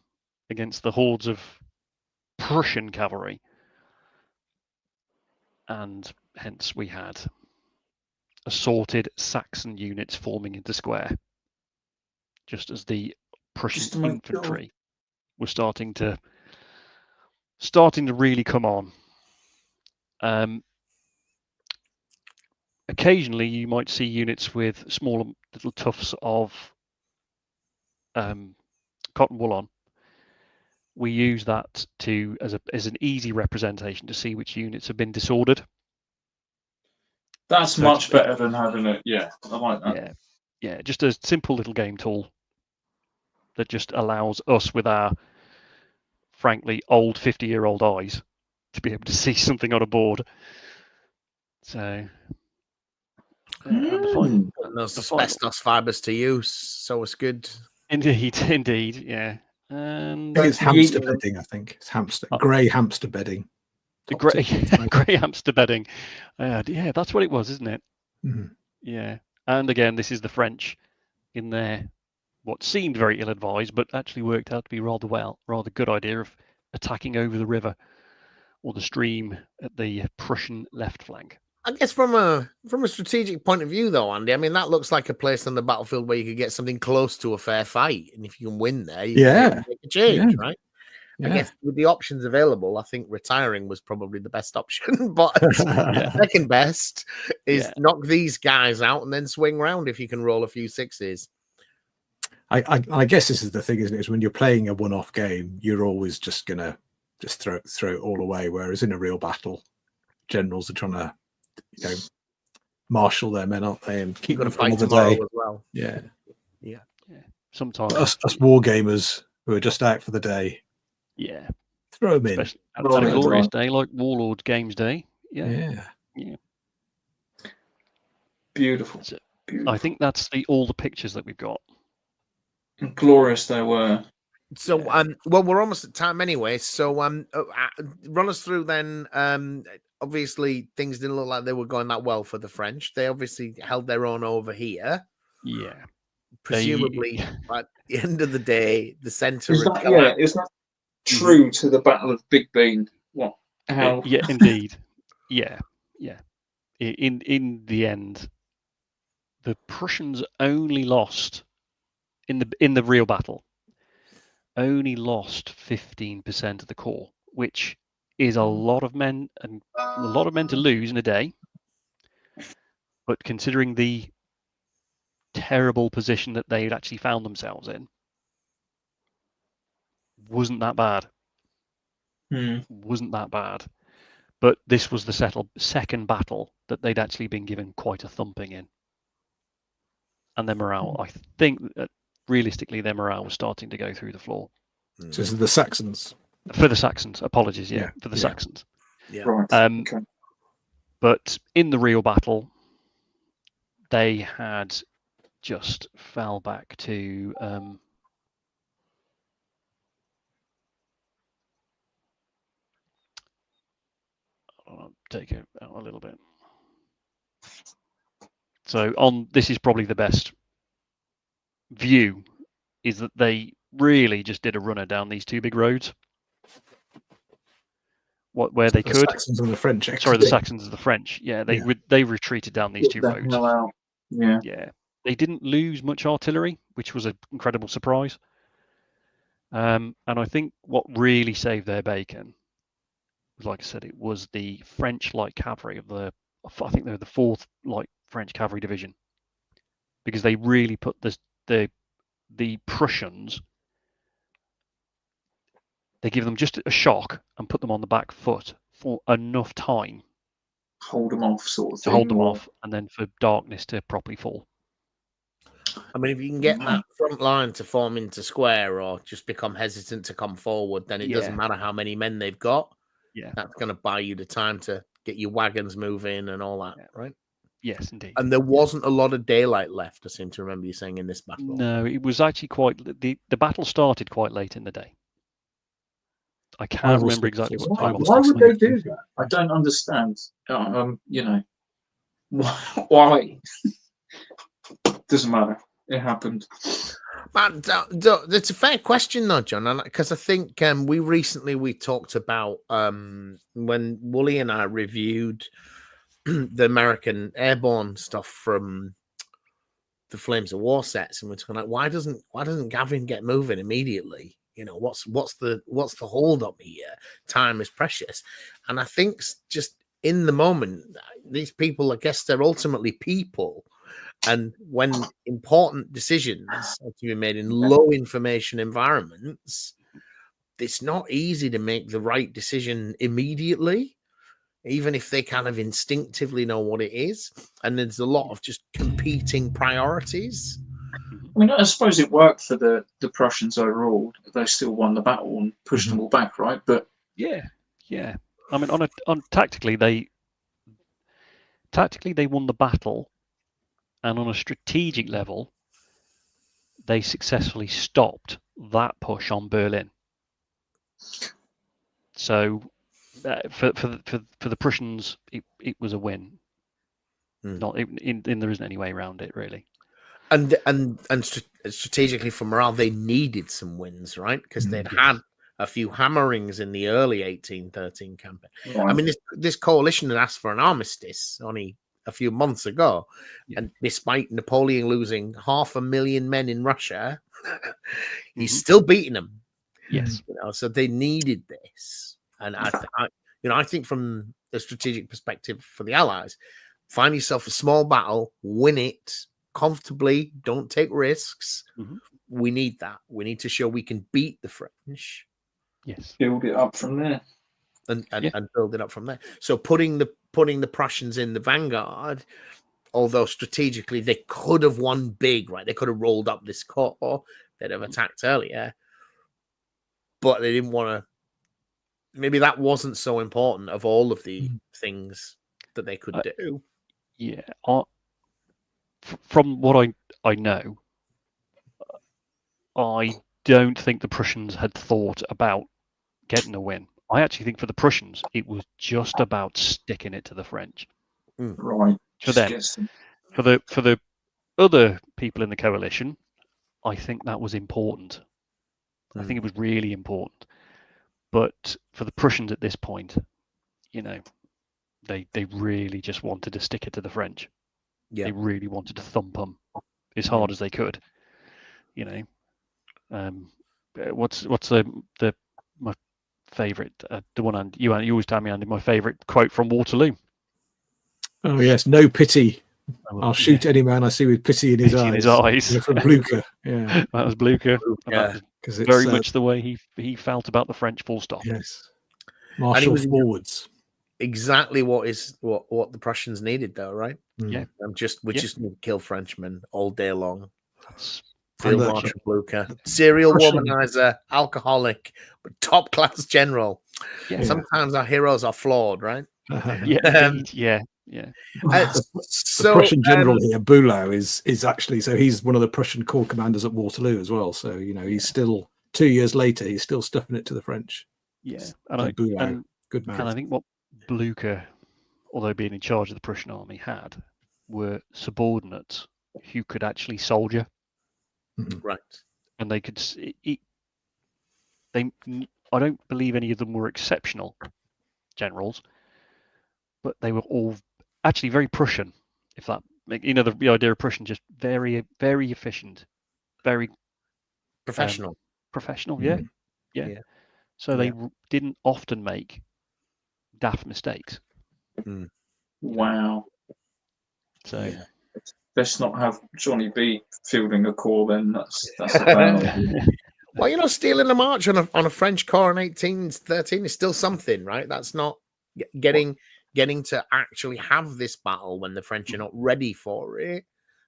against the hordes of Prussian cavalry. And hence we had assorted Saxon units forming into square, just as the Prussian infantry were starting to really come on. Occasionally, you might see units with smaller little tufts of cotton wool on. We use that as an easy representation to see which units have been disordered. That's much better than having it. Yeah, I like that. Yeah, just a simple little game tool that just allows us, with our frankly old 50-year-old eyes, to be able to see something on a board. So, and those asbestos fibers to use, so it's good. Indeed, yeah. And it's hamster bedding, I think. It's grey hamster bedding. The grey hamster bedding. Yeah, that's what it was, isn't it? Mm-hmm. Yeah. And again, this is the French in their what seemed very ill-advised, but actually worked out to be rather good idea of attacking over the river or the stream at the Prussian left flank. I guess from a strategic point of view, though, Andy, I mean, that looks like a place on the battlefield where you could get something close to a fair fight, and if you can win there, you can make a change, right? I guess with the options available, I think retiring was probably the best option, but second best is knock these guys out and then swing round if you can roll a few sixes. I guess this is the thing, isn't it? Is when you're playing a one-off game, you're always just gonna throw it all away. Whereas in a real battle, generals are trying to marshal their men, aren't they, and keep them for another day as well. Yeah. Sometimes us war gamers who are just out for the day. Yeah, throw them in. Especially on a glorious day like Warlord Games Day. Yeah. Beautiful. So, I think that's all the pictures that we've got. Glorious they were. So, well, we're almost at time anyway. So, run us through then. Obviously, things didn't look like they were going that well for the French. They obviously held their own over here. Yeah. Presumably, at the end of the day, the centre. Is that true to the Battle of Big Bean? What? How? Yeah, indeed. Yeah. In the end, the Prussians only lost in the real battle. Only lost 15% of the corps, which is a lot of men to lose in a day. But considering the terrible position that they'd actually found themselves in, wasn't that bad. Wasn't that bad. But this was the second battle that they'd actually been given quite a thumping in. And their morale, I think, realistically, their morale was starting to go through the floor. So this is the Saxons. For the Saxons, apologies, for the Saxons. Yeah. Right. Okay. But in the real battle, they had just fell back to take it out a little bit. So this is probably the best view, is that they really just did a runner down these two big roads. Where they could. Saxons and the French. Sorry, the Saxons and the French. Yeah, they retreated down these two roads. Yeah. Yeah, they didn't lose much artillery, which was an incredible surprise. And I think what really saved their bacon, like I said, it was the French light cavalry I think they were the 4th light French cavalry division, because they really put the Prussians. They give them just a shock and put them on the back foot for enough time. Hold them off, sort of thing. To hold them off, and then for darkness to properly fall. I mean, if you can get that front line to form into square or just become hesitant to come forward, then it doesn't matter how many men they've got. Yeah. That's going to buy you the time to get your wagons moving and all that, right? Yes, indeed. And there wasn't a lot of daylight left, I seem to remember you saying, in this battle. No, it was actually the battle started quite late in the day. I can't remember exactly what time. Why would they do that? I don't understand. You know, why? Doesn't matter. It happened. But it's a fair question, though, John, because I think we talked about when Wooly and I reviewed the American airborne stuff from the Flames of War sets, and we're talking like, why doesn't Gavin get moving immediately? You know, what's the hold up here? Time is precious, and I think just in the moment, these people, I guess, they're ultimately people. And when important decisions are to be made in low information environments, it's not easy to make the right decision immediately, even if they kind of instinctively know what it is. And there's a lot of just competing priorities. I mean, I suppose it worked for the Prussians overall. They still won the battle and pushed them all back, right? But yeah. I mean, on tactically they won the battle. And on a strategic level, they successfully stopped that push on Berlin. So, for the Prussians, it was a win. Not there isn't any way around it, really. And strategically for morale, they needed some wins, right? Because they'd had a few hammerings in the early 1813 campaign. Yeah. I mean, this coalition had asked for an armistice only a few months ago, and despite Napoleon losing 500,000 men in Russia, he's still beating them. Yes, you know, so they needed this, and I think from the strategic perspective for the Allies, find yourself a small battle, win it comfortably, don't take risks. We need that. We need to show we can beat the French. Yes, build it up from there. And build it up from there. So putting the Prussians in the vanguard, although strategically they could have won big, right? They could have rolled up this corps, they'd have attacked earlier, but they didn't want to. Maybe that wasn't so important of all of the things that they could do. Yeah, from what I know, I don't think the Prussians had thought about getting a win. I actually think for the Prussians, it was just about sticking it to the French. Right. For them. For the other people in the coalition, I think that was important. I think it was really important. But for the Prussians at this point, you know, they really just wanted to stick it to the French. Yeah. They really wanted to thump them as hard as they could. You know, what's my favorite, the one you always tell me, Andy, my favorite quote from Waterloo. Oh yes, no pity. I'll shoot any man I see with pity in his eyes. Yeah, from Blucher. Yeah, that was Blucher. Yeah, because it's very much the way he felt about the French. Full stop. Yes, marshal forwards. Exactly what the Prussians needed, though, right? Yeah, we just need to kill Frenchmen all day long. Field Marshal Blucher, serial womanizer, alcoholic, but top class general. Yeah. Sometimes our heroes are flawed, right? Yeah. The Prussian general here, Bülow, is actually, so he's one of the Prussian corps commanders at Waterloo as well. So you know, he's still 2 years later, he's still stuffing it to the French. Yeah, Bülow, good man. And I think what Blucher although being in charge of the Prussian army, had were subordinates who could actually soldier. Right. And they could. I don't believe any of them were exceptional generals, but they were all actually very Prussian. If that, the idea of Prussian, just very, very efficient, very professional. Professional, yeah. So they didn't often make daft mistakes. Wow. So let's not have Johnny B fielding a corps. Then that's a bad. Well, stealing a march on a French corps in 1813 is still something, right? That's not getting to actually have this battle when the French are not ready for it.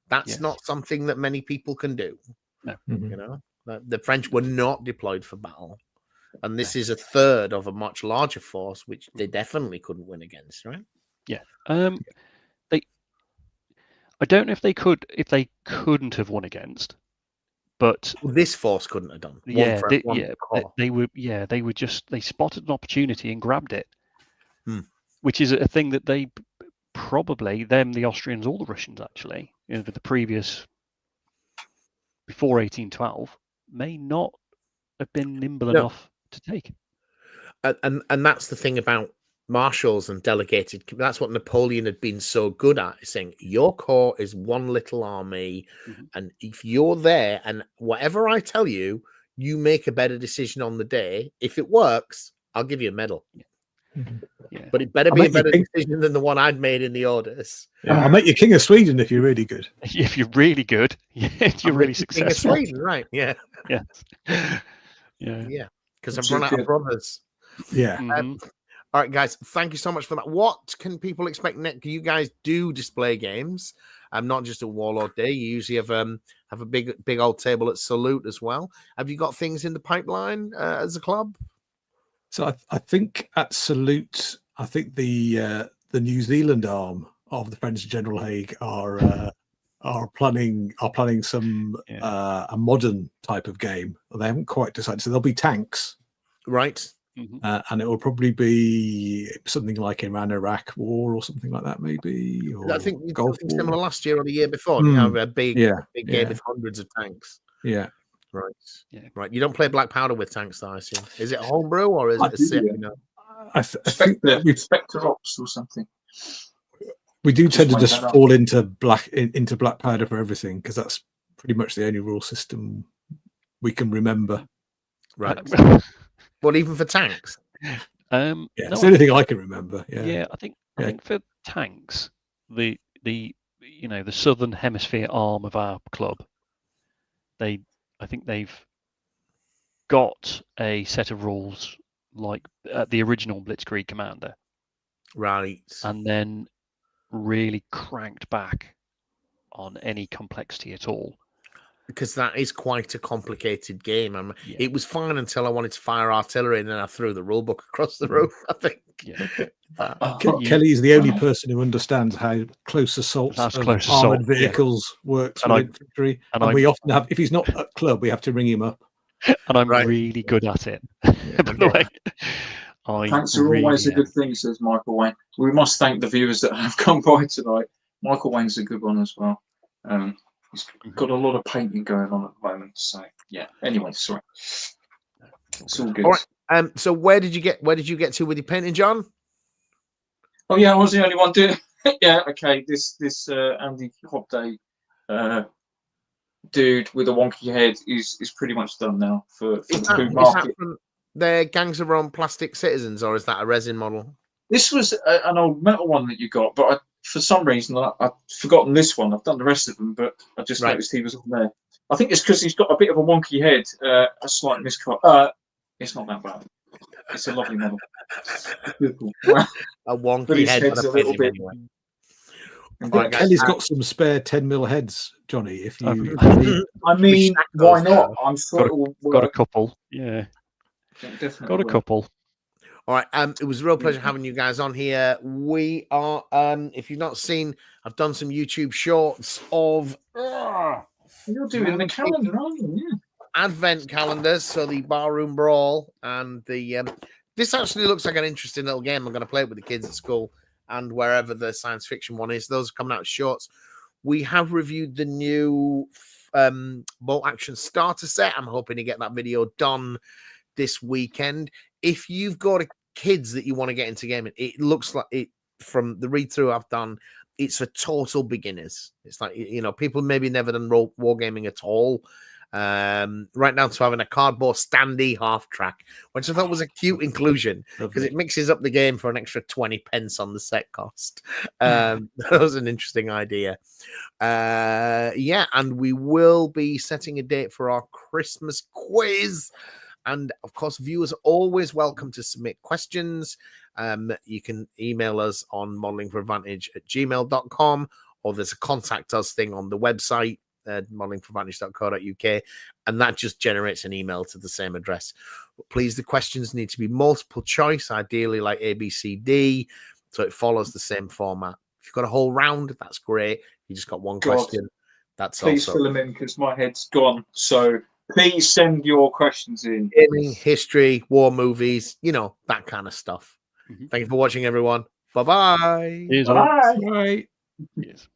That's not something that many people can do. No. The French were not deployed for battle, and this is a third of a much larger force, which they definitely couldn't win against, right? Yeah. I don't know if they couldn't have won against, but this force couldn't have done. They spotted an opportunity and grabbed it, which is a thing that they probably the Austrians, all the Russians actually, with the previous before 1812, may not have been nimble enough to take. And that's the thing about marshals and delegated. That's what Napoleon had been so good at, is saying your corps is one little army, and if you're there and whatever I tell you, you make a better decision on the day. If it works, I'll give you a medal. But it better be a better decision than the one I'd made in the orders. I'll make you King of Sweden if you're really good. If you're really good, you're really successful. King of Sweden, right? Yeah. Because I've run out of brothers. Yeah. All right, guys, thank you so much for that. What can people expect next? You guys do display games, not just at Warlord Day. You usually have a big old table at Salute as well. Have you got things in the pipeline as a club? So I think at Salute, I think the New Zealand arm of the Friends of General Haig are planning some a modern type of game. They haven't quite decided. So there'll be tanks, right? And it will probably be something like Iran-Iraq war or something like that, maybe. Or I think we did Gulf something War. similar last year or the year before. You have a big game with hundreds of tanks. Yeah. Right. Yeah. Right. You don't play Black Powder with tanks, though, I assume. Is it homebrew or is it a set? I think Spectre Ops or something. We do tend to just fall into Black Powder for everything, because that's pretty much the only rule system we can remember. Right. Well, even for tanks. It's the only thing I can remember. Yeah. I think for tanks, the Southern Hemisphere arm of our club, I think they've got a set of rules like the original Blitzkrieg Commander, right, and then really cranked back on any complexity at all. Because that is quite a complicated game. It was fine until I wanted to fire artillery, and then I threw the rule book across the roof, I think. Kelly's the only person who understands how close assault of armoured vehicles works with infantry. And we often have, if he's not at club, we have to ring him up. And I'm really good at it. By the way. Thanks are always a good thing, says Michael Wayne. We must thank the viewers that have come by tonight. Michael Wayne's a good one as well. He's got a lot of painting going on at the moment. So anyway, sorry. It's all good. All right. So where did you get to with your painting, John? Oh yeah, I was the only one doing okay. This Andy Hop Day dude with a wonky head is pretty much done now for the food market. The Gangs of Rome Plastic Citizens, or is that a resin model? This was an old metal one that you got, but for some reason I've forgotten this one. I've done the rest of them, but I just noticed he was on there. I think it's because he's got a bit of a wonky head, a slight miscut. It's not that bad. It's a lovely model. A wonky head, but a little bit. Kelly's got some spare 10mm heads, Johnny. If you, I mean, why not? I'm sure it will work. Got a couple, got a couple. All right. It was a real pleasure having you guys on here. We are, if you've not seen, I've done some YouTube shorts of. You're doing the calendar, aren't you? Yeah. Advent calendars, so the Barroom Brawl and the. This actually looks like an interesting little game. I'm going to play it with the kids at school. and wherever the science fiction one is. Those are coming out as shorts. We have reviewed the new Bolt Action starter set. I'm hoping to get that video done this weekend. If you've got kids that you want to get into gaming, it looks like it from the read through I've done. It's for total beginners. It's like, you know, people maybe never done wargaming at all. Right down to having a cardboard standee half track, which I thought was a cute inclusion because it mixes up the game for an extra 20 pence on the set cost. That was an interesting idea. Yeah, and we will be setting a date for our Christmas quiz. And of course, viewers are always welcome to submit questions. You can email us on modelingforadvantage@gmail.com, or there's a contact us thing on the website, modelingforadvantage.co.uk, and that just generates an email to the same address. But please, the questions need to be multiple choice, ideally like A, B, C, D, so it follows the same format. If you've got a whole round, that's great. You just got one question. That's please also fill them in because my head's gone. So please send your questions in. Gaming, history, war movies, you know, that kind of stuff. Thank you for watching, everyone. Bye-bye. Cheers, Bye. Right. Cheers.